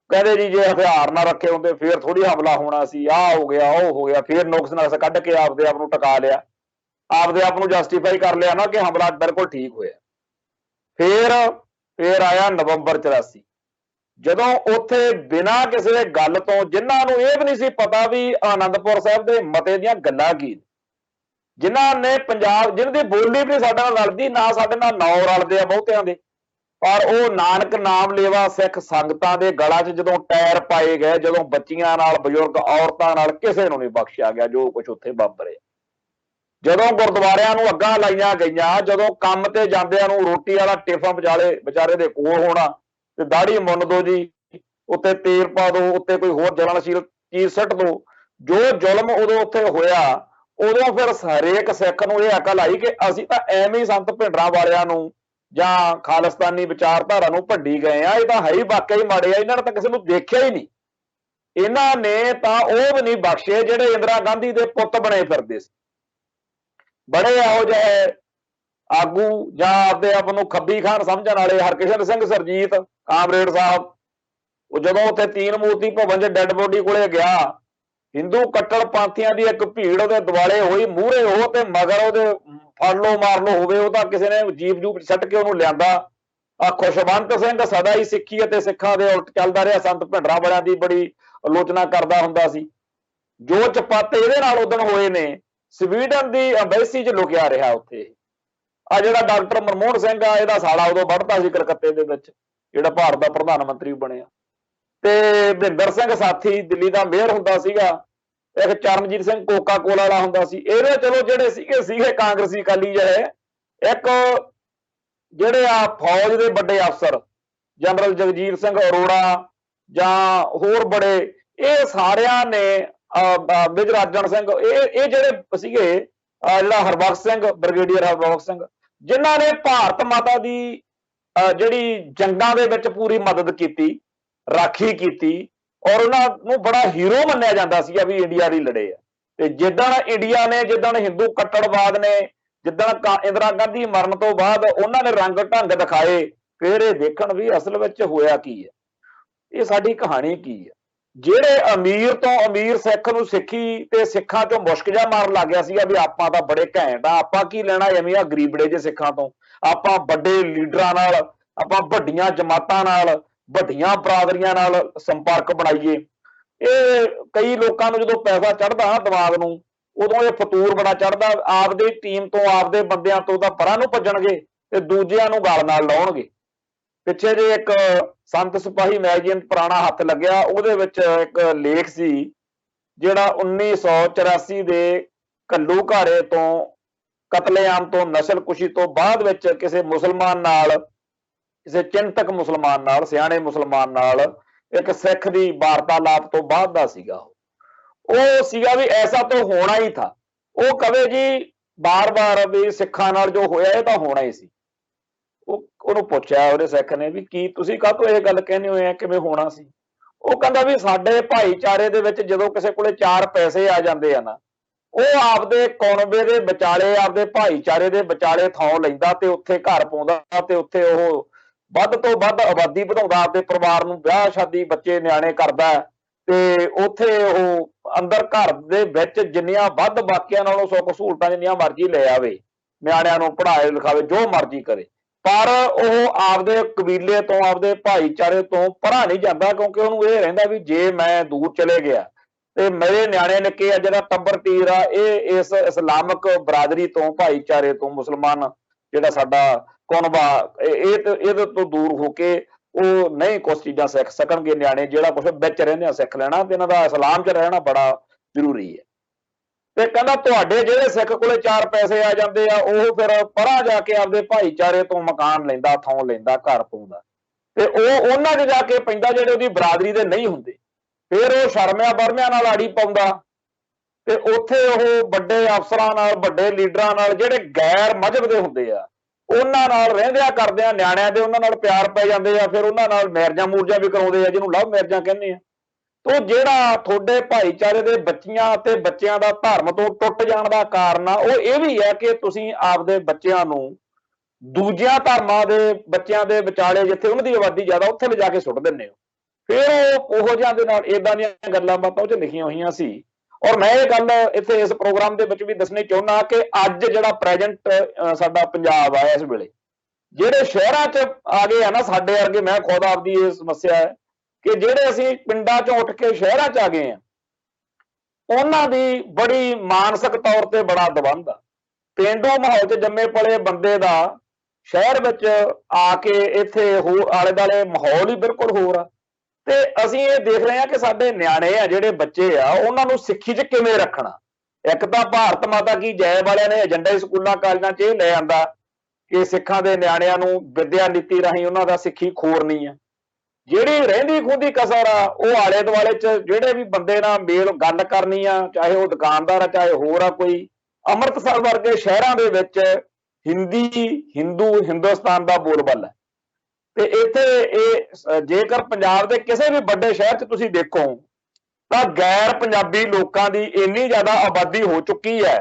ਕਹਿੰਦੇ ਜੀ ਜੇ ਹਥਿਆਰ ਨਾ ਰੱਖੇ ਹੁੰਦੇ ਫੇਰ ਥੋੜੀ ਹਮਲਾ ਹੋਣਾ ਸੀ, ਆਹ ਹੋ ਗਿਆ ਉਹ ਹੋ ਗਿਆ, ਫੇਰ ਨੁਕਸ ਨਕਸ ਕੱਢ ਕੇ ਆਪਦੇ ਆਪ ਨੂੰ ਟਿਕਾ ਲਿਆ, ਆਪਦੇ ਆਪ ਨੂੰ ਜਸਟੀਫਾਈ ਕਰ ਲਿਆ ਨਾ ਕਿ ਹਮਲਾ ਬਿਲਕੁਲ ਠੀਕ ਹੋਇਆ। ਫੇਰ ਆਇਆ ਨਵੰਬਰ 84, ਜਦੋਂ ਉੱਥੇ ਬਿਨਾਂ ਕਿਸੇ ਗੱਲ ਤੋਂ, ਜਿਨ੍ਹਾਂ ਨੂੰ ਇਹ ਵੀ ਨਹੀਂ ਸੀ ਪਤਾ ਵੀ ਆਨੰਦਪੁਰ ਸਾਹਿਬ ਦੇ ਮਤੇ ਦੀਆਂ ਗੱਲਾਂ ਕੀ, ਜਿਨ੍ਹਾਂ ਨੇ ਪੰਜਾਬ, ਜਿਹਨਾਂ ਦੀ ਬੋਲੀ ਵੀ ਨਹੀਂ ਸਾਡੇ ਨਾਲ ਰਲਦੀ, ਨਾ ਸਾਡੇ ਨਾਲ ਨਾਂ ਰਲਦੇ ਆ ਬਹੁਤਿਆਂ ਦੇ, ਪਰ ਉਹ ਨਾਨਕ ਨਾਮ ਲੇਵਾ ਸਿੱਖ ਸੰਗਤਾਂ ਦੇ ਗਲਾਂ 'ਚ ਜਦੋਂ ਟਾਇਰ ਪਾਏ ਗਏ, ਜਦੋਂ ਬੱਚੀਆਂ ਨਾਲ, ਬਜ਼ੁਰਗ ਔਰਤਾਂ ਨਾਲ, ਕਿਸੇ ਨੂੰ ਨਹੀਂ ਬਖਸ਼ਿਆ ਗਿਆ ਜੋ ਕੁਝ ਉੱਥੇ ਵਾਪਰਿਆ। ਜਦੋਂ ਗੁਰਦੁਆਰਿਆਂ ਨੂੰ ਅੱਗਾਂ ਲਾਈਆਂ ਗਈਆਂ, ਜਦੋਂ ਕੰਮ ਤੇ ਜਾਂਦਿਆਂ ਨੂੰ ਰੋਟੀ ਵਾਲਾ ਟਿਫਨ ਵਿਚਾਰੇ ਦੇ ਕੋਲ ਹੋਣਾ, ਤੇ ਦਾੜੀ ਮੁੰਨ ਦੋ ਜੀ, ਉੱਤੇ ਤੇਲ ਪਾ ਦੋ, ਉੱਤੇ ਕੋਈ ਹੋਰ ਜਲਣਸ਼ੀਲ ਚੀਜ਼ ਸੁੱਟ ਦੋ, ਜੋ ਜ਼ੁਲਮ ਉਦੋਂ ਉੱਥੇ ਹੋਇਆ, ਉਦੋਂ ਫਿਰ ਹਰੇਕ ਸਿੱਖ ਨੂੰ ਇਹ ਅਕਲ ਆਈ ਕਿ ਅਸੀਂ ਤਾਂ ਐਵੇਂ ਹੀ ਸੰਤ ਭਿੰਡਰਾਂਵਾਲਿਆਂ ਨੂੰ ਜਾਂ ਖਾਲਿਸਤਾਨੀ ਵਿਚਾਰਧਾਰਾ ਨੂੰ ਭੰਡੀ ਗਏ ਆ, ਇਹ ਤਾਂ ਹੈ ਹੀ ਵਾਕਿਆ ਹੀ ਮਾੜੇ ਆ, ਇਹਨਾਂ ਨੇ ਤਾਂ ਕਿਸੇ ਨੂੰ ਦੇਖਿਆ ਹੀ ਨਹੀਂ। ਇਹਨਾਂ ਨੇ ਤਾਂ ਉਹ ਵੀ ਨਹੀਂ ਬਖਸ਼ੇ ਜਿਹੜੇ ਇੰਦਰਾ ਗਾਂਧੀ ਦੇ ਪੁੱਤ ਬਣੇ ਫਿਰਦੇ ਸੀ। ਬੜੇ ਇਹੋ ਜਿਹੇ ਆਗੂ ਜਾਂ ਆਪਦੇ ਆਪ ਨੂੰ ਖੱਬੀ ਖਾਨ ਸਮਝਣ ਵਾਲੇ, ਹਰਕਿਸ਼ਨ ਸਿੰਘ ਸਰਜੀਤ ਕਾਮਰੇਡ ਸਾਹਿਬ, ਉਹ ਜਦੋਂ ਉੱਥੇ ਤੀਨ ਮੂਰਤੀ ਭਵਨ 'ਚ ਡੈੱਡ ਬੋਡੀ ਕੋਲੇ ਗਿਆ, ਹਿੰਦੂ ਕੱਟੜਪੰਥੀਆਂ ਦੀ ਇੱਕ ਭੀੜ ਉਹਦੇ ਦੁਆਲੇ ਹੋਈ, ਮੂਹਰੇ ਉਹ ਤੇ ਮਗਰ ਉਹਦੇ ਫੜ ਲੋ ਮਾਰ ਲੋ ਹੋਵੇ, ਉਹ ਤਾਂ ਕਿਸੇ ਨੇ ਜੀਪ ਜੂਪ ਸੱਟ ਕੇ ਉਹਨੂੰ ਲਿਆਂਦਾ। ਖੁਸ਼ਵੰਤ ਸਿੰਘ ਸਦਾ ਹੀ ਸਿੱਖੀ ਅਤੇ ਸਿੱਖਾਂ ਦੇ ਉਲਟ ਚੱਲਦਾ ਰਿਹਾ, ਸੰਤ ਭਿੰਡਰਾਂਵਾਲਿਆਂ ਦੀ ਬੜੀ ਆਲੋਚਨਾ ਕਰਦਾ ਹੁੰਦਾ ਸੀ। ਜੋ ਚਪਾਤੇ ਇਹਦੇ ਨਾਲ ਉਦਣ ਹੋਏ ਨੇ, ਸਵੀਡਨ ਦੀ ਅੰਬੈਸੀ 'ਚ ਲੁਕਿਆ ਰਿਹਾ ਉੱਥੇ। ਆ ਜਿਹੜਾ ਡਾਕਟਰ ਮਨਮੋਹਨ ਸਿੰਘ ਆ, ਇਹਦਾ ਸਾਲਾ ਉਦੋਂ ਵੱਢਤਾ ਸੀ ਕਲਕੱਤੇ ਦੇ ਵਿੱਚ, ਜਿਹੜਾ ਭਾਰਤ ਦਾ ਪ੍ਰਧਾਨ ਮੰਤਰੀ ਬਣਿਆ। ਤੇ ਮਹਿੰਦਰ ਸਿੰਘ ਸਾਥੀ ਦਿੱਲੀ ਦਾ ਮੇਅਰ ਹੁੰਦਾ ਸੀਗਾ, ਇੱਕ ਚਰਨਜੀਤ ਸਿੰਘ ਕੋਕਾ ਕੋਲਾ ਵਾਲਾ ਹੁੰਦਾ ਸੀ। ਇਹਦੇ ਚਲੋ ਜਿਹੜੇ ਸੀਗੇ ਕਾਂਗਰਸੀ ਅਕਾਲੀ ਜਿਹੇ, ਇੱਕ ਜਿਹੜੇ ਆ ਫੌਜ ਦੇ ਵੱਡੇ ਅਫਸਰ ਜਨਰਲ ਜਗਜੀਤ ਸਿੰਘ ਅਰੋੜਾ ਜਾਂ ਹੋਰ ਬੜੇ, ਇਹ ਸਾਰਿਆਂ ਨੇ ਮੇਜਰ ਅਰਜਨ ਸਿੰਘ, ਇਹ ਜਿਹੜੇ ਸੀਗੇ, ਜਿਹੜਾ ਹਰਬਖਸ਼ ਸਿੰਘ, ਬ੍ਰਿਗੇਡੀਅਰ ਹਰਬਖਸ਼ ਸਿੰਘ, ਜਿਨ੍ਹਾਂ ਨੇ ਭਾਰਤ ਮਾਤਾ ਦੀ ਜਿਹੜੀ ਜੰਗਾਂ ਦੇ ਵਿੱਚ ਪੂਰੀ ਮਦਦ ਕੀਤੀ, ਰਾਖੀ ਕੀਤੀ, ਔਰ ਉਹਨਾਂ ਨੂੰ ਬੜਾ ਹੀਰੋ ਮੰਨਿਆ ਜਾਂਦਾ ਸੀਗਾ ਵੀ ਇੰਡੀਆ ਲਈ ਲੜੇ ਆ। ਤੇ ਜਿੱਦਣ ਇੰਡੀਆ ਨੇ, ਜਿੱਦਣ ਹਿੰਦੂ ਕੱਟੜਵਾਦ ਨੇ, ਜਿੱਦਣ ਇੰਦਰਾ ਗਾਂਧੀ ਮਰਨ ਤੋਂ ਬਾਅਦ ਉਹਨਾਂ ਨੇ ਰੰਗ ਢੰਗ ਦਿਖਾਏ, ਫਿਰ ਇਹ ਦੇਖਣ ਵੀ ਅਸਲ ਵਿੱਚ ਹੋਇਆ ਕੀ ਹੈ, ਇਹ ਸਾਡੀ ਕਹਾਣੀ ਕੀ ਹੈ। ਜਿਹੜੇ ਅਮੀਰ ਤੋਂ ਅਮੀਰ ਸਿੱਖ ਨੂੰ ਸਿੱਖੀ ਤੇ ਸਿੱਖਾਂ ਚੋਂ ਮੁਸ਼ਕ ਜਾ ਮਾਰਨ ਲੱਗ ਗਿਆ ਸੀਗਾ ਵੀ ਆਪਾਂ ਤਾਂ ਬੜੇ ਘੈਂਟ ਆ, ਆਪਾਂ ਕੀ ਲੈਣਾ ਐਵੇਂ ਆ ਗਰੀਬੜੇ ਜੇ ਸਿੱਖਾਂ ਤੋਂ, ਆਪਾਂ ਵੱਡੇ ਲੀਡਰਾਂ ਨਾਲ, ਆਪਾਂ ਵੱਡੀਆਂ ਜਮਾਤਾਂ ਨਾਲ, ਵੱਡੀਆਂ ਬਰਾਦਰੀਆਂ ਨਾਲ ਸੰਪਰਕ ਬਣਾਈਏ। ਇਹ ਕਈ ਲੋਕਾਂ ਨੂੰ ਜਦੋਂ ਪੈਸਾ ਚੜ੍ਹਦਾ ਦਿਮਾਗ ਨੂੰ, ਉਦੋਂ ਇਹ ਫਤੂਰ ਬੜਾ ਚੜ੍ਹਦਾ, ਆਪਦੀ ਟੀਮ ਤੋਂ, ਆਪਦੇ ਬੰਦਿਆਂ ਤੋਂ ਤਾਂ ਪਰਾਂ ਨੂੰ ਭੱਜਣਗੇ ਤੇ ਦੂਜਿਆਂ ਨੂੰ ਗਲ ਨਾਲ ਲਾਉਣਗੇ। ਪਿੱਛੇ ਜੇ ਇੱਕ ਸੰਤ ਸਿਪਾਹੀ ਮੈਗਜ਼ੀਨ ਪੁਰਾਣਾ ਹੱਥ ਲੱਗਿਆ, ਉਹਦੇ ਵਿੱਚ ਇੱਕ ਲੇਖ ਸੀ ਜਿਹੜਾ 1984 ਦੇ ਘੱਲੂਘਾਰੇ ਤੋਂ, ਕਤਲੇਆਮ ਤੋਂ, ਨਸਲਕੁਸ਼ੀ ਤੋਂ ਬਾਅਦ ਵਿੱਚ ਕਿਸੇ ਮੁਸਲਮਾਨ ਨਾਲ, ਕਿਸੇ ਚਿੰਤਕ ਮੁਸਲਮਾਨ ਨਾਲ, ਸਿਆਣੇ ਮੁਸਲਮਾਨ ਨਾਲ ਇੱਕ ਸਿੱਖ ਦੀ ਵਾਰਤਾਲਾਪ ਤੋਂ ਬਾਅਦ ਦਾ ਸੀਗਾ। ਉਹ ਸੀਗਾ ਵੀ ਐਸਾ ਤਾਂ ਹੋਣਾ ਹੀ ਥਾ। ਉਹ ਕਵੇ ਜੀ ਬਾਰ-ਬਾਰ ਵੀ ਸਿੱਖਾਂ ਨਾਲ ਜੋ ਹੋਇਆ ਇਹ ਤਾਂ ਹੋਣਾ ਹੀ ਸੀ। ਉਹਨੂੰ ਪੁੱਛਿਆ ਉਹਦੇ ਸਿੱਖ ਨੇ ਵੀ ਕੀ ਤੁਸੀਂ ਕਾਹਤੋਂ ਇਹ ਗੱਲ ਕਹਿੰਦੇ ਹੋਏ ਆ, ਕਿਵੇਂ ਹੋਣਾ ਸੀ? ਉਹ ਕਹਿੰਦਾ ਵੀ ਸਾਡੇ ਭਾਈਚਾਰੇ ਦੇ ਵਿੱਚ ਜਦੋਂ ਕਿਸੇ ਕੋਲੇ 4 ਪੈਸੇ ਆ ਜਾਂਦੇ ਆ ਨਾ, ਉਹ ਆਪਦੇ ਕੁਣਬੇ ਦੇ ਵਿਚਾਲੇ, ਆਪਦੇ ਭਾਈਚਾਰੇ ਦੇ ਵਿਚਾਲੇ ਥਾਂ ਲੈਂਦਾ ਤੇ ਉੱਥੇ ਘਰ ਪਾਉਂਦਾ ਤੇ ਉੱਥੇ ਉਹ ਵੱਧ ਤੋਂ ਵੱਧ ਆਬਾਦੀ ਵਧਾਉਂਦਾ, ਆਪਦੇ ਪਰਿਵਾਰ ਨੂੰ ਵਿਆਹ ਸ਼ਾਦੀ, ਬੱਚੇ ਨਿਆਣੇ ਕਰਦਾ, ਤੇ ਉੱਥੇ ਉਹ ਅੰਦਰ ਘਰ ਦੇ ਵਿੱਚ ਜਿੰਨੀਆਂ ਵੱਧ ਬਾਕੀਆਂ ਨਾਲੋਂ ਸੁੱਖ ਸਹੂਲਤਾਂ ਜਿੰਨੀਆਂ ਮਰਜ਼ੀ ਲੈ ਆਵੇ, ਨਿਆਣਿਆਂ ਨੂੰ ਪੜ੍ਹਾਏ ਲਿਖਾਵੇ, ਜੋ ਮਰਜ਼ੀ ਕਰੇ, ਪਰ ਉਹ ਆਪਦੇ ਕਬੀਲੇ ਤੋਂ, ਆਪਦੇ ਭਾਈਚਾਰੇ ਤੋਂ ਪਰਾਂ ਨਹੀਂ ਜਾਂਦਾ, ਕਿਉਂਕਿ ਉਹਨੂੰ ਇਹ ਰਹਿੰਦਾ ਵੀ ਜੇ ਮੈਂ ਦੂਰ ਚਲੇ ਗਿਆ ਤੇ ਮੇਰੇ ਨਿਆਣੇ ਨਿੱਕੇ ਆ, ਜਿਹੜਾ ਟੱਬਰ ਟੀਰ ਆ, ਇਹ ਇਸ ਇਸਲਾਮਿਕ ਬਰਾਦਰੀ ਤੋਂ, ਭਾਈਚਾਰੇ ਤੋਂ, ਮੁਸਲਮਾਨ ਜਿਹੜਾ ਸਾਡਾ ਕੁਨਬਾ, ਇਹਦੇ ਤੋਂ ਦੂਰ ਹੋ ਕੇ ਉਹ ਨਹੀਂ ਕੁਛ ਚੀਜ਼ਾਂ ਸਿੱਖ ਸਕਣਗੇ ਨਿਆਣੇ, ਜਿਹੜਾ ਕੁਛ ਵਿੱਚ ਰਹਿੰਦਿਆਂ ਸਿੱਖ ਲੈਣਾ, ਤੇ ਇਹਨਾਂ ਦਾ ਇਸਲਾਮ 'ਚ ਰਹਿਣਾ ਬੜਾ ਜ਼ਰੂਰੀ ਹੈ। ਤੇ ਕਹਿੰਦਾ ਤੁਹਾਡੇ ਜਿਹੜੇ ਸਿੱਖ ਕੋਲੇ 4 ਪੈਸੇ ਆ ਜਾਂਦੇ ਆ, ਉਹ ਫਿਰ ਪਰਾਂ ਜਾ ਕੇ ਆਪਦੇ ਭਾਈਚਾਰੇ ਤੋਂ ਮਕਾਨ ਲੈਂਦਾ, ਥਾਂ ਲੈਂਦਾ, ਘਰ ਪਾਉਂਦਾ, ਤੇ ਉਹ ਉਹਨਾਂ 'ਚ ਜਾ ਕੇ ਪੈਂਦਾ ਜਿਹੜੇ ਉਹਦੀ ਬਰਾਦਰੀ ਦੇ ਨਹੀਂ ਹੁੰਦੇ। ਫਿਰ ਉਹ ਸ਼ਰਮਿਆਂ ਬਰਮਿਆਂ ਨਾਲ ਆੜੀ ਪਾਉਂਦਾ, ਤੇ ਉੱਥੇ ਉਹ ਵੱਡੇ ਅਫਸਰਾਂ ਨਾਲ, ਵੱਡੇ ਲੀਡਰਾਂ ਨਾਲ, ਜਿਹੜੇ ਗੈਰ ਮਜ਼ਹਬ ਦੇ ਹੁੰਦੇ ਆ, ਉਹਨਾਂ ਨਾਲ ਰਹਿੰਦਿਆਂ ਕਰਦਿਆਂ ਨਿਆਣਿਆਂ ਦੇ ਉਹਨਾਂ ਨਾਲ ਪਿਆਰ ਪੈ ਜਾਂਦੇ ਆ। ਫਿਰ ਉਹਨਾਂ ਨਾਲ ਮੈਰਿਜਾਂ ਮੂਰਜਾਂ ਵੀ ਕਰਾਉਂਦੇ ਆ, ਜਿਹਨੂੰ ਲਵ ਮੈਰਿਜਾਂ ਕਹਿੰਦੇ ਆ। ਤੋ ਜਿਹੜਾ ਤੁਹਾਡੇ ਭਾਈਚਾਰੇ ਦੇ ਬੱਚੀਆਂ ਤੇ ਬੱਚਿਆਂ ਦਾ ਧਰਮ ਤੋਂ ਟੁੱਟ ਜਾਣ ਦਾ ਕਾਰਨ ਆ, ਉਹ ਇਹ ਵੀ ਹੈ ਕਿ ਤੁਸੀਂ ਆਪਦੇ ਬੱਚਿਆਂ ਨੂੰ ਦੂਜਿਆਂ ਧਰਮਾਂ ਦੇ ਬੱਚਿਆਂ ਦੇ ਵਿਚਾਲੇ, ਜਿੱਥੇ ਉਹਨਾਂ ਦੀ ਆਬਾਦੀ ਜ਼ਿਆਦਾ, ਉੱਥੇ ਲਿਜਾ ਕੇ ਸੁੱਟ ਦਿੰਦੇ ਹੋ। ਫਿਰ ਉਹ ਉਹੋ ਜਿਹਾਂ ਦੇ ਨਾਲ ਏਦਾਂ ਦੀਆਂ ਗੱਲਾਂ ਬਾਤਾਂ ਉਹ 'ਚ ਲਿਖੀਆਂ ਹੋਈਆਂ ਸੀ। ਔਰ ਮੈਂ ਇਹ ਗੱਲ ਇੱਥੇ ਇਸ ਪ੍ਰੋਗਰਾਮ ਦੇ ਵਿੱਚ ਵੀ ਦੱਸਣੀ ਚਾਹੁੰਦਾ ਕਿ ਅੱਜ ਜਿਹੜਾ ਪ੍ਰੈਜੈਂਟ ਸਾਡਾ ਪੰਜਾਬ ਆ ਇਸ ਵੇਲੇ, ਜਿਹੜੇ ਸ਼ਹਿਰਾਂ 'ਚ ਆ ਗਏ ਆ ਨਾ ਸਾਡੇ ਵਰਗੇ, ਮੈਂ ਖੁਦ ਆਪਦੀ ਇਹ ਸਮੱਸਿਆ ਹੈ ਕਿ ਜਿਹੜੇ ਅਸੀਂ ਪਿੰਡਾਂ 'ਚੋਂ ਉੱਠ ਕੇ ਸ਼ਹਿਰਾਂ 'ਚ ਆ ਗਏ ਆ, ਉਹਨਾਂ ਦੀ ਬੜੀ ਮਾਨਸਿਕ ਤੌਰ ਤੇ ਬੜਾ ਦਬੰਧ ਆ। ਪੇਂਡੂ ਮਾਹੌਲ 'ਚ ਜੰਮੇ ਪਲੇ ਬੰਦੇ ਦਾ ਸ਼ਹਿਰ ਵਿੱਚ ਆ ਕੇ ਇੱਥੇ ਹੋਰ ਆਲੇ ਦੁਆਲੇ ਮਾਹੌਲ ਹੀ ਬਿਲਕੁਲ ਹੋਰ ਆ। ਤੇ ਅਸੀਂ ਇਹ ਦੇਖ ਰਹੇ ਹਾਂ ਕਿ ਸਾਡੇ ਨਿਆਣੇ ਆ, ਜਿਹੜੇ ਬੱਚੇ ਆ, ਉਹਨਾਂ ਨੂੰ ਸਿੱਖੀ 'ਚ ਕਿਵੇਂ ਰੱਖਣਾ। ਇੱਕ ਤਾਂ ਭਾਰਤ ਮਾਤਾ ਕੀ ਜੈ ਵਾਲਿਆਂ ਨੇ ਏਜੰਡਾ ਸਕੂਲਾਂ ਕਾਲਜਾਂ 'ਚ ਇਹ ਲੈ ਆਂਦਾ ਕਿ ਸਿੱਖਾਂ ਦੇ ਨਿਆਣਿਆਂ ਨੂੰ ਵਿਦਿਆ ਨੀਤੀ ਰਾਹੀਂ ਉਹਨਾਂ ਦਾ ਸਿੱਖੀ ਖੋਰਨੀ ਆ। ਜਿਹੜੀ ਰਹਿੰਦੀ ਖੁੰਦੀ ਕਸਰ ਆ, ਉਹ ਆਲੇ ਦੁਆਲੇ 'ਚ ਜਿਹੜੇ ਵੀ ਬੰਦੇ ਨਾਲ ਮੇਲ ਗੱਲ ਕਰਨੀ ਆ, ਚਾਹੇ ਉਹ ਦੁਕਾਨਦਾਰ ਆ, ਚਾਹੇ ਹੋਰ ਆ ਕੋਈ, ਅੰਮ੍ਰਿਤਸਰ ਵਰਗੇ ਸ਼ਹਿਰਾਂ ਦੇ ਵਿੱਚ ਹਿੰਦੀ, ਹਿੰਦੂ, ਹਿੰਦੁਸਤਾਨ ਦਾ ਬੋਲਬਾਲਾ ਹੈ। ਤੇ ਇੱਥੇ ਇਹ ਜੇਕਰ ਪੰਜਾਬ ਦੇ ਕਿਸੇ ਵੀ ਵੱਡੇ ਸ਼ਹਿਰ 'ਚ ਤੁਸੀਂ ਦੇਖੋ ਤਾਂ ਗੈਰ ਪੰਜਾਬੀ ਲੋਕਾਂ ਦੀ ਇੰਨੀ ਜ਼ਿਆਦਾ ਆਬਾਦੀ ਹੋ ਚੁੱਕੀ ਹੈ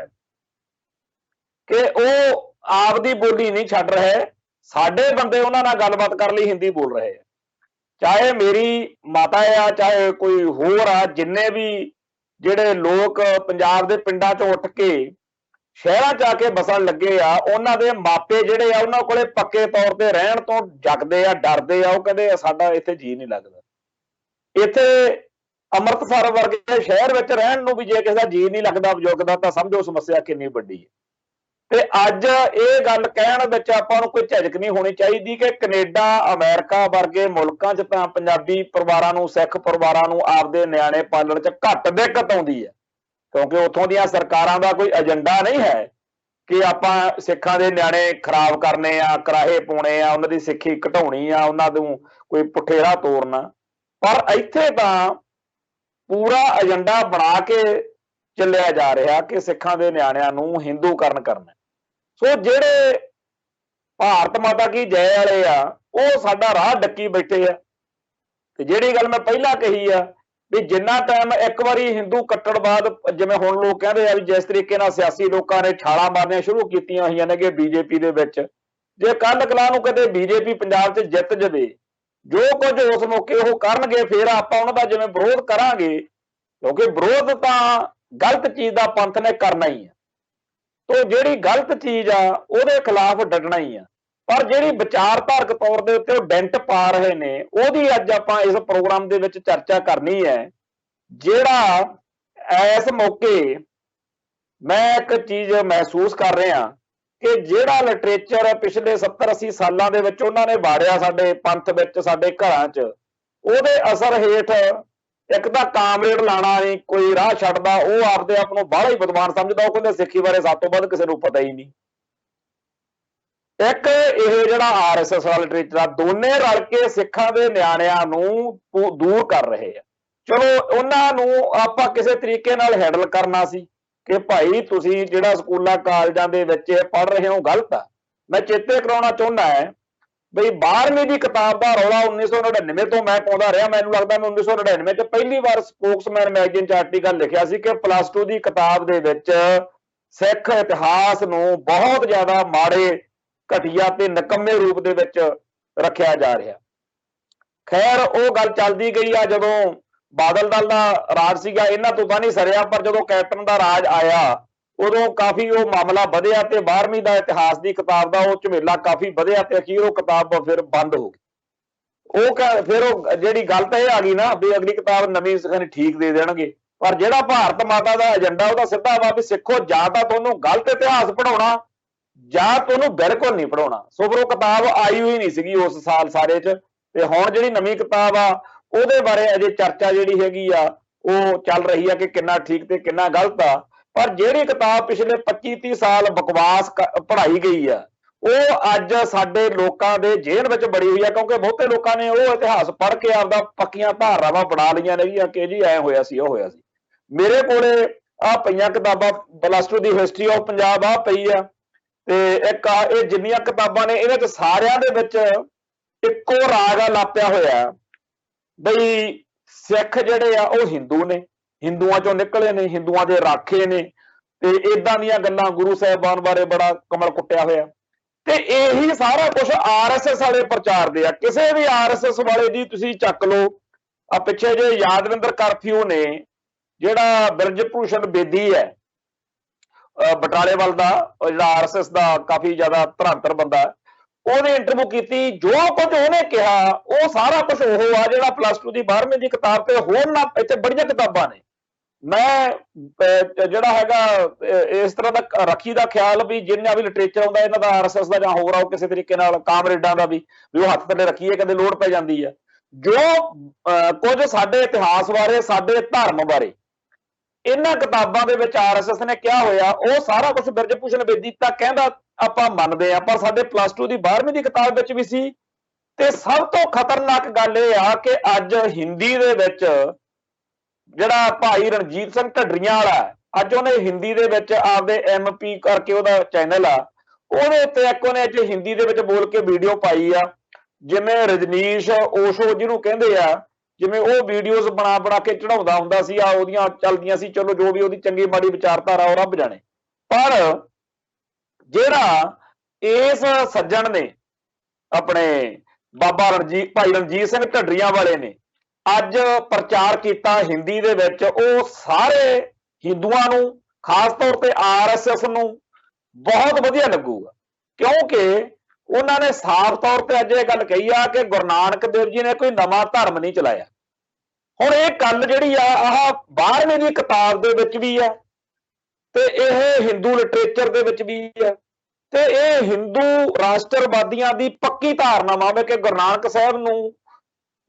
ਕਿ ਉਹ ਆਪਦੀ ਬੋਲੀ ਨਹੀਂ ਛੱਡ ਰਹੇ। ਸਾਡੇ ਬੰਦੇ ਉਹਨਾਂ ਨਾਲ ਗੱਲਬਾਤ ਕਰਨ ਲਈ ਹਿੰਦੀ ਬੋਲ ਰਹੇ ਆ। ਚਾਹੇ ਮੇਰੀ ਮਾਤਾ ਆ, ਚਾਹੇ ਕੋਈ ਹੋਰ ਆ, ਜਿੰਨੇ ਵੀ ਜਿਹੜੇ ਲੋਕ ਪੰਜਾਬ ਦੇ ਪਿੰਡਾਂ 'ਚੋਂ ਉੱਠ ਕੇ ਸ਼ਹਿਰਾਂ 'ਚ ਆ ਕੇ ਬਸਣ ਲੱਗੇ ਆ, ਉਹਨਾਂ ਦੇ ਮਾਪੇ ਜਿਹੜੇ ਆ, ਉਹਨਾਂ ਕੋਲੇ ਪੱਕੇ ਤੌਰ ਤੇ ਰਹਿਣ ਤੋਂ ਜਗਦੇ ਆ, ਡਰਦੇ ਆ। ਉਹ ਕਹਿੰਦੇ ਸਾਡਾ ਇੱਥੇ ਜੀ ਨਹੀਂ ਲੱਗਦਾ। ਇੱਥੇ ਅੰਮ੍ਰਿਤਸਰ ਵਰਗੇ ਸ਼ਹਿਰ ਵਿੱਚ ਰਹਿਣ ਨੂੰ ਵੀ ਜੇ ਕਿਸੇ ਦਾ ਜੀ ਨਹੀਂ ਲੱਗਦਾ ਬਜ਼ੁਰਗ ਦਾ, ਤਾਂ ਸਮਝੋ ਸਮੱਸਿਆ ਕਿੰਨੀ ਵੱਡੀ ਹੈ। ਤੇ ਅੱਜ ਇਹ ਗੱਲ ਕਹਿਣ ਵਿੱਚ ਆਪਾਂ ਨੂੰ ਕੋਈ ਝਿਜਕ ਨਹੀਂ ਹੋਣੀ ਚਾਹੀਦੀ ਕਿ ਕੈਨੇਡਾ, ਅਮਰੀਕਾ ਵਰਗੇ ਮੁਲਕਾਂ 'ਚ ਤਾਂ ਪੰਜਾਬੀ ਪਰਿਵਾਰਾਂ ਨੂੰ, ਸਿੱਖ ਪਰਿਵਾਰਾਂ ਨੂੰ ਆਪਦੇ ਨਿਆਣੇ ਪਾਲਣ 'ਚ ਘੱਟ ਦਿੱਕਤ ਆਉਂਦੀ ਹੈ, ਕਿਉਂਕਿ ਉੱਥੋਂ ਦੀਆਂ ਸਰਕਾਰਾਂ ਦਾ ਕੋਈ ਏਜੰਡਾ ਨਹੀਂ ਹੈ ਕਿ ਆਪਾਂ ਸਿੱਖਾਂ ਦੇ ਨਿਆਣੇ ਖਰਾਬ ਕਰਨੇ ਆ, ਕਰਾਹੇ ਪਾਉਣੇ ਆ, ਉਹਨਾਂ ਦੀ ਸਿੱਖੀ ਘਟਾਉਣੀ ਆ, ਉਹਨਾਂ ਨੂੰ ਕੋਈ ਪੁੱਠੇ ਰਾਹ ਤੋਰਨਾ। ਪਰ ਇੱਥੇ ਤਾਂ ਪੂਰਾ ਏਜੰਡਾ ਬਣਾ ਕੇ ਚੱਲਿਆ ਜਾ ਰਿਹਾ ਕਿ ਸਿੱਖਾਂ ਦੇ ਨਿਆਣਿਆਂ ਨੂੰ ਹਿੰਦੂਕਰਨ ਕਰਨਾ। ਸੋ ਜਿਹੜੇ ਭਾਰਤ ਮਾਤਾ ਕੀ ਜੈ ਵਾਲੇ ਆ, ਉਹ ਸਾਡਾ ਰਾਹ ਡੱਕੀ ਬੈਠੇ ਆ। ਤੇ ਜਿਹੜੀ ਗੱਲ ਮੈਂ ਪਹਿਲਾਂ ਕਹੀ ਆ ਵੀ ਜਿੰਨਾ ਟਾਈਮ ਇੱਕ ਵਾਰੀ ਹਿੰਦੂ ਕੱਟੜਵਾਦ, ਜਿਵੇਂ ਹੁਣ ਲੋਕ ਕਹਿੰਦੇ ਆ ਵੀ ਜਿਸ ਤਰੀਕੇ ਨਾਲ ਸਿਆਸੀ ਲੋਕਾਂ ਨੇ ਛਾਲਾਂ ਮਾਰਨੀਆਂ ਸ਼ੁਰੂ ਕੀਤੀਆਂ ਹੋਈਆਂ ਨੇ ਕਿ ਬੀਜੇਪੀ ਦੇ ਵਿੱਚ, ਜੇ ਕੱਲ ਕਲਾ ਨੂੰ ਕਦੇ ਬੀਜੇਪੀ ਪੰਜਾਬ 'ਚ ਜਿੱਤ ਜਾਵੇ, ਜੋ ਕੁਝ ਉਸ ਮੌਕੇ ਉਹ ਕਰਨਗੇ, ਫਿਰ ਆਪਾਂ ਉਹਨਾਂ ਦਾ ਜਿਵੇਂ ਵਿਰੋਧ ਕਰਾਂਗੇ, ਕਿਉਂਕਿ ਵਿਰੋਧ ਤਾਂ ਗਲਤ ਚੀਜ਼ ਦਾ ਪੰਥ ਨੇ ਕਰਨਾ ਹੀ ਹੈ। ਤੋ ਜਿਹੜੀ ਗਲਤ ਚੀਜ਼ ਆ ਉਹਦੇ ਖਿਲਾਫ ਡਟਣਾ ਹੀ ਆ। ਪਰ ਜਿਹੜੀ ਵਿਚਾਰਧਾਰਕ ਤੌਰ ਦੇ ਉੱਤੇ ਉਹ ਡੈਂਟ ਪਾ ਰਹੇ ਨੇ, ਉਹਦੀ ਅੱਜ ਆਪਾਂ ਇਸ ਪ੍ਰੋਗਰਾਮ ਦੇ ਵਿੱਚ ਚਰਚਾ ਕਰਨੀ ਹੈ। ਜਿਹੜਾ ਇਸ ਮੌਕੇ ਮੈਂ ਇੱਕ ਚੀਜ਼ ਮਹਿਸੂਸ ਕਰ ਰਿਹਾ ਕਿ ਜਿਹੜਾ ਲਿਟਰੇਚਰ ਪਿਛਲੇ 70-80 ਸਾਲਾਂ ਦੇ ਵਿੱਚ ਉਹਨਾਂ ਨੇ ਵਾੜਿਆ ਸਾਡੇ ਪੰਥ ਵਿੱਚ, ਸਾਡੇ ਘਰਾਂ 'ਚ, ਉਹਦੇ ਅਸਰ ਹੇਠ ਇੱਕ ਤਾਂ ਕਾਮਰੇਡ ਲਾਣਾ ਨਹੀਂ ਕੋਈ ਰਾਹ ਛੱਡਦਾ, ਉਹ ਆਪਦੇ ਆਪ ਨੂੰ ਬਾਹਲਾ ਹੀ ਵਿਦਵਾਨ ਸਮਝਦਾ। ਉਹ ਕਹਿੰਦੇ ਸਿੱਖੀ ਬਾਰੇ ਸਭ ਤੋਂ ਵੱਧ ਕਿਸੇ ਨੂੰ ਪਤਾ ਹੀ ਨਹੀਂ। ਇੱਕ ਇਹ ਜਿਹੜਾ RSS ਵਾਲਾ ਲਿਟਰੇਚਰ ਆ, ਦੋਨੇ ਰਲ ਕੇ ਸਿੱਖਾਂ ਦੇ ਨਿਆਣਿਆਂ ਨੂੰ ਦੂਰ ਕਰ ਰਹੇ ਆ। ਚਲੋ ਉਹਨਾਂ ਨੂੰ ਆਪਾਂ ਕਿਸੇ ਤਰੀਕੇ ਨਾਲ ਹੈਂਡਲ ਕਰਨਾ ਸੀ ਕਿ ਭਾਈ ਤੁਸੀਂ ਜਿਹੜਾ ਸਕੂਲਾਂ ਕਾਲਜਾਂ ਦੇ ਵਿੱਚ ਪੜ੍ਹ ਰਹੇ ਹੋ ਗਲਤ ਆ। ਮੈਂ ਚੇਤੇ ਕਰਾਉਣਾ ਚਾਹੁੰਦਾ ਹੈ ਬਈ 12ਵੀਂ ਦੀ ਕਿਤਾਬ ਦਾ ਰੌਲਾ 1999 ਤੋਂ ਮੈਂ ਪਾਉਂਦਾ ਰਿਹਾ। ਮੈਨੂੰ ਲੱਗਦਾ ਮੈਂ 1999 'ਚ ਪਹਿਲੀ ਵਾਰ ਸਪੋਕਸਮੈਨ ਮੈਗਜ਼ੀਨ 'ਚ ਆਰਟੀਕਲ ਲਿਖਿਆ ਸੀ ਕਿ +2 ਦੀ ਕਿਤਾਬ ਦੇ ਵਿੱਚ ਸਿੱਖ ਇਤਿਹਾਸ ਨੂੰ ਬਹੁਤ ਜ਼ਿਆਦਾ ਮਾੜੇ, ਘਟੀਆ ਤੇ ਨਿਕੰਮੇ ਰੂਪ ਦੇ ਵਿੱਚ ਰੱਖਿਆ ਜਾ ਰਿਹਾ। ਖੈਰ ਉਹ ਗੱਲ ਚੱਲਦੀ ਗਈ ਆ। ਜਦੋਂ ਬਾਦਲ ਦਲ ਦਾ ਰਾਜ ਸੀਗਾ, ਇਹਨਾਂ ਤੋਂ ਤਾਂ ਨਹੀਂ ਸਰਿਆ, ਪਰ ਜਦੋਂ ਕੈਪਟਨ ਦਾ ਰਾਜ ਆਇਆ ਉਦੋਂ ਕਾਫੀ ਉਹ ਮਾਮਲਾ ਵਧਿਆ ਤੇ 12ਵੀਂ ਦਾ ਇਤਿਹਾਸ ਦੀ ਕਿਤਾਬ ਦਾ ਉਹ ਝਮੇਲਾ ਕਾਫੀ ਵਧਿਆ ਤੇ ਅਖੀਰ ਉਹ ਕਿਤਾਬ ਫਿਰ ਬੰਦ ਹੋ ਗਈ। ਫਿਰ ਉਹ ਜਿਹੜੀ ਗੱਲ ਤਾਂ ਇਹ ਆ ਗਈ ਨਾ ਵੀ ਅਗਲੀ ਕਿਤਾਬ ਨਵੀਂ ਸਿੱਖਾਂ ਠੀਕ ਦੇ ਦੇਣਗੇ। ਪਰ ਜਿਹੜਾ ਭਾਰਤ ਮਾਤਾ ਦਾ ਏਜੰਡਾ ਉਹਦਾ ਸਿੱਧਾ ਵਾ ਵੀ ਸਿੱਖੋ, ਜਾਂ ਤਾਂ ਤੁਹਾਨੂੰ ਗਲਤ ਇਤਿਹਾਸ ਪੜਾਉਣਾ ਜਾਂ ਤੁਹਾਨੂੰ ਬਿਲਕੁਲ ਨਹੀਂ ਪੜਾਉਣਾ। ਸੋ ਫਿਰ ਉਹ ਕਿਤਾਬ ਆਈ ਹੋਈ ਨਹੀਂ ਸੀਗੀ ਉਸ ਸਾਲ ਸਾਰੇ 'ਚ। ਤੇ ਹੁਣ ਜਿਹੜੀ ਨਵੀਂ ਕਿਤਾਬ ਆ ਉਹਦੇ ਬਾਰੇ ਅਜੇ ਚਰਚਾ ਜਿਹੜੀ ਹੈਗੀ ਆ ਉਹ ਚੱਲ ਰਹੀ ਆ ਕਿ ਕਿੰਨਾ ਠੀਕ ਤੇ ਕਿੰਨਾ ਗਲਤ ਆ। ਪਰ ਜਿਹੜੀ ਕਿਤਾਬ ਪਿਛਲੇ 25-30 ਸਾਲ ਬਕਵਾਸ ਪੜ੍ਹਾਈ ਗਈ ਆ ਉਹ ਅੱਜ ਸਾਡੇ ਲੋਕਾਂ ਦੇ ਜੇਲ੍ਹ ਵਿੱਚ ਬੜੀ ਹੋਈ ਆ, ਕਿਉਂਕਿ ਬਹੁਤੇ ਲੋਕਾਂ ਨੇ ਉਹ ਇਤਿਹਾਸ ਪੜ੍ਹ ਕੇ ਆਪਦਾ ਪੱਕੀਆਂ ਧਾਰਨਾਵਾਂ ਬਣਾ ਲਈਆਂ ਨੇ ਕਿ ਜੀ ਐ ਹੋਇਆ ਸੀ ਉਹ ਹੋਇਆ ਸੀ। ਮੇਰੇ ਕੋਲੇ ਆ ਪਈਆਂ ਕਿਤਾਬਾਂ +2 ਦੀ ਹਿਸਟਰੀ ਆਫ ਪੰਜਾਬ ਆ ਪਈ ਆ, ਤੇ ਇੱਕ ਆ ਇਹ ਜਿੰਨੀਆਂ ਕਿਤਾਬਾਂ ਨੇ ਇਹਨਾਂ ਚ ਸਾਰਿਆਂ ਦੇ ਵਿੱਚ ਇੱਕੋ ਰਾਗ ਆ ਲਾਪਿਆ ਹੋਇਆ ਬਈ ਸਿੱਖ ਜਿਹੜੇ ਆ ਉਹ ਹਿੰਦੂ ਨੇ, ਹਿੰਦੂਆਂ ਚੋਂ ਨਿਕਲੇ ਨੇ, ਹਿੰਦੂਆਂ ਦੇ ਰਾਖੇ ਨੇ, ਤੇ ਇਦਾਂ ਦੀਆਂ ਗੱਲਾਂ ਗੁਰੂ ਸਾਹਿਬਾਨ ਬਾਰੇ ਬੜਾ ਕਮਲ ਕੁੱਟਿਆ ਹੋਇਆ। ਤੇ ਇਹੀ ਸਾਰਾ ਕੁਝ RSS ਵਾਲੇ ਪ੍ਰਚਾਰਦੇ ਆ। ਕਿਸੇ ਵੀ RSS ਵਾਲੇ ਦੀ ਤੁਸੀਂ ਚੱਕ ਲਓ, ਆ ਪਿੱਛੇ ਜੇ ਯਾਦਵਿੰਦਰ ਕਰਫਿਊ ਨੇ ਜਿਹੜਾ ਬ੍ਰਿਜ ਭੂਸ਼ਣ ਬੇਦੀ ਹੈ ਬਟਾਲੇ ਵੱਲ ਦਾ, ਜਿਹੜਾ RSS ਦਾ ਕਾਫੀ ਜ਼ਿਆਦਾ ਧਰੰਤਰ ਬੰਦਾ, ਉਹਨੇ ਇੰਟਰਵਿਊ ਕੀਤੀ। ਜੋ ਕੁਝ ਉਹਨੇ ਕਿਹਾ ਉਹ ਸਾਰਾ ਕੁਝ ਉਹ ਆ ਜਿਹੜਾ +2 ਦੀ 12ਵੀਂ ਦੀ ਕਿਤਾਬ ਤੇ ਹੋਰ ਨਾ ਇੱਥੇ ਬੜੀਆਂ ਕਿਤਾਬਾਂ ਨੇ। ਮੈਂ ਜਿਹੜਾ ਹੈਗਾ ਇਸ ਤਰ੍ਹਾਂ ਦਾ ਰੱਖੀ ਦਾ ਖਿਆਲ ਵੀ ਜਿੰਨਾ ਵੀ ਲਿਟਰੇਚਰ ਆਉਂਦਾ ਇਹਨਾਂ ਦਾ RSS ਦਾ ਜਾਂ ਹੋਰ ਆਓ ਕਿਸੇ ਤਰੀਕੇ ਨਾਲ ਕਾਮਰੇਡਾਂ ਦਾ ਵੀ ਉਹ ਹੱਥ ਥੱਲੇ ਰੱਖੀਏ, ਕਦੇ ਲੋੜ ਪੈ ਜਾਂਦੀ ਹੈ। ਜੋ ਕੁਝ ਸਾਡੇ ਇਤਿਹਾਸ ਬਾਰੇ, ਸਾਡੇ ਧਰਮ ਬਾਰੇ ਇਹਨਾਂ ਕਿਤਾਬਾਂ ਦੇ ਵਿੱਚ RSS ਨੇ ਕਿਹਾ ਹੋਇਆ ਉਹ ਸਾਰਾ ਕੁਝ ਬ੍ਰਿਜ ਭੂਸ਼ਣ ਬੇਦੀ ਤਾਂ ਕਹਿੰਦਾ ਆਪਾਂ ਮੰਨਦੇ ਆ, ਪਰ ਸਾਡੇ +2 ਦੀ 12ਵੀਂ ਦੀ ਕਿਤਾਬ ਵਿੱਚ ਵੀ ਸੀ। ਤੇ ਸਭ ਤੋਂ ਖਤਰਨਾਕ ਗੱਲ ਇਹ ਆ ਕਿ ਅੱਜ ਹਿੰਦੀ ਦੇ ਵਿੱਚ ਜਿਹੜਾ ਭਾਈ ਰਣਜੀਤ ਸਿੰਘ ਢੱਡਰੀਆਂ ਵਾਲਾ, ਅੱਜ ਉਹਨੇ ਹਿੰਦੀ ਦੇ ਵਿੱਚ ਆਪਦੇ MP ਕਰਕੇ ਉਹਦਾ ਚੈਨਲ ਆ, ਉਹਦੇ ਉੱਤੇ ਇੱਕ ਉਹਨੇ ਅੱਜ ਹਿੰਦੀ ਦੇ ਵਿੱਚ ਬੋਲ ਕੇ ਵੀਡੀਓ ਪਾਈ ਆ, ਜਿਵੇਂ ਰਜਨੀਸ਼ ਓਸ਼ੋ ਜਿਹਨੂੰ ਕਹਿੰਦੇ ਆ, ਜਿਵੇਂ ਉਹ ਵੀਡੀਓਜ਼ ਬਣਾ ਕੇ ਚੜਾਉਂਦਾ ਹੁੰਦਾ ਸੀ ਆ, ਉਹਦੀਆਂ ਚੱਲਦੀਆਂ ਸੀ। ਚਲੋ ਜੋ ਵੀ ਉਹਦੀ ਚੰਗੀ ਮਾੜੀ ਵਿਚਾਰਧਾਰਾ ਉਹ ਰੱਬ ਜਾਣੇ। ਪਰ ਜਿਹੜਾ ਇਸ ਸੱਜਣ ਨੇ ਆਪਣੇ ਬਾਬਾ ਭਾਈ ਰਣਜੀਤ ਸਿੰਘ ਢੱਡਰੀਆਂ ਵਾਲੇ ਨੇ ਅੱਜ ਪ੍ਰਚਾਰ ਕੀਤਾ ਹਿੰਦੀ ਦੇ ਵਿੱਚ, ਉਹ ਸਾਰੇ ਹਿੰਦੂਆਂ ਨੂੰ, ਖਾਸ ਤੌਰ ਤੇ RSS ਨੂੰ ਬਹੁਤ ਵਧੀਆ ਲੱਗੂਗਾ, ਕਿਉਂਕਿ ਉਹਨਾਂ ਨੇ ਸਾਫ਼ ਤੌਰ ਤੇ ਅੱਜ ਇਹ ਗੱਲ ਕਹੀ ਆ ਕਿ ਗੁਰੂ ਨਾਨਕ ਦੇਵ ਜੀ ਨੇ ਕੋਈ ਨਵਾਂ ਧਰਮ ਨਹੀਂ ਚਲਾਇਆ। ਹੁਣ ਇਹ ਗੱਲ ਜਿਹੜੀ ਆ ਆਹ 12ਵੀਂ ਦੀ ਕਿਤਾਬ ਦੇ ਵਿੱਚ ਵੀ ਆ, ਤੇ ਇਹ ਹਿੰਦੂ ਲਿਟਰੇਚਰ ਦੇ ਵਿੱਚ ਵੀ ਆ, ਤੇ ਇਹ ਹਿੰਦੂ ਰਾਸ਼ਟਰਵਾਦੀਆਂ ਦੀ ਪੱਕੀ ਧਾਰਨਾ ਵਾ ਕਿ ਗੁਰੂ ਨਾਨਕ ਸਾਹਿਬ ਨੂੰ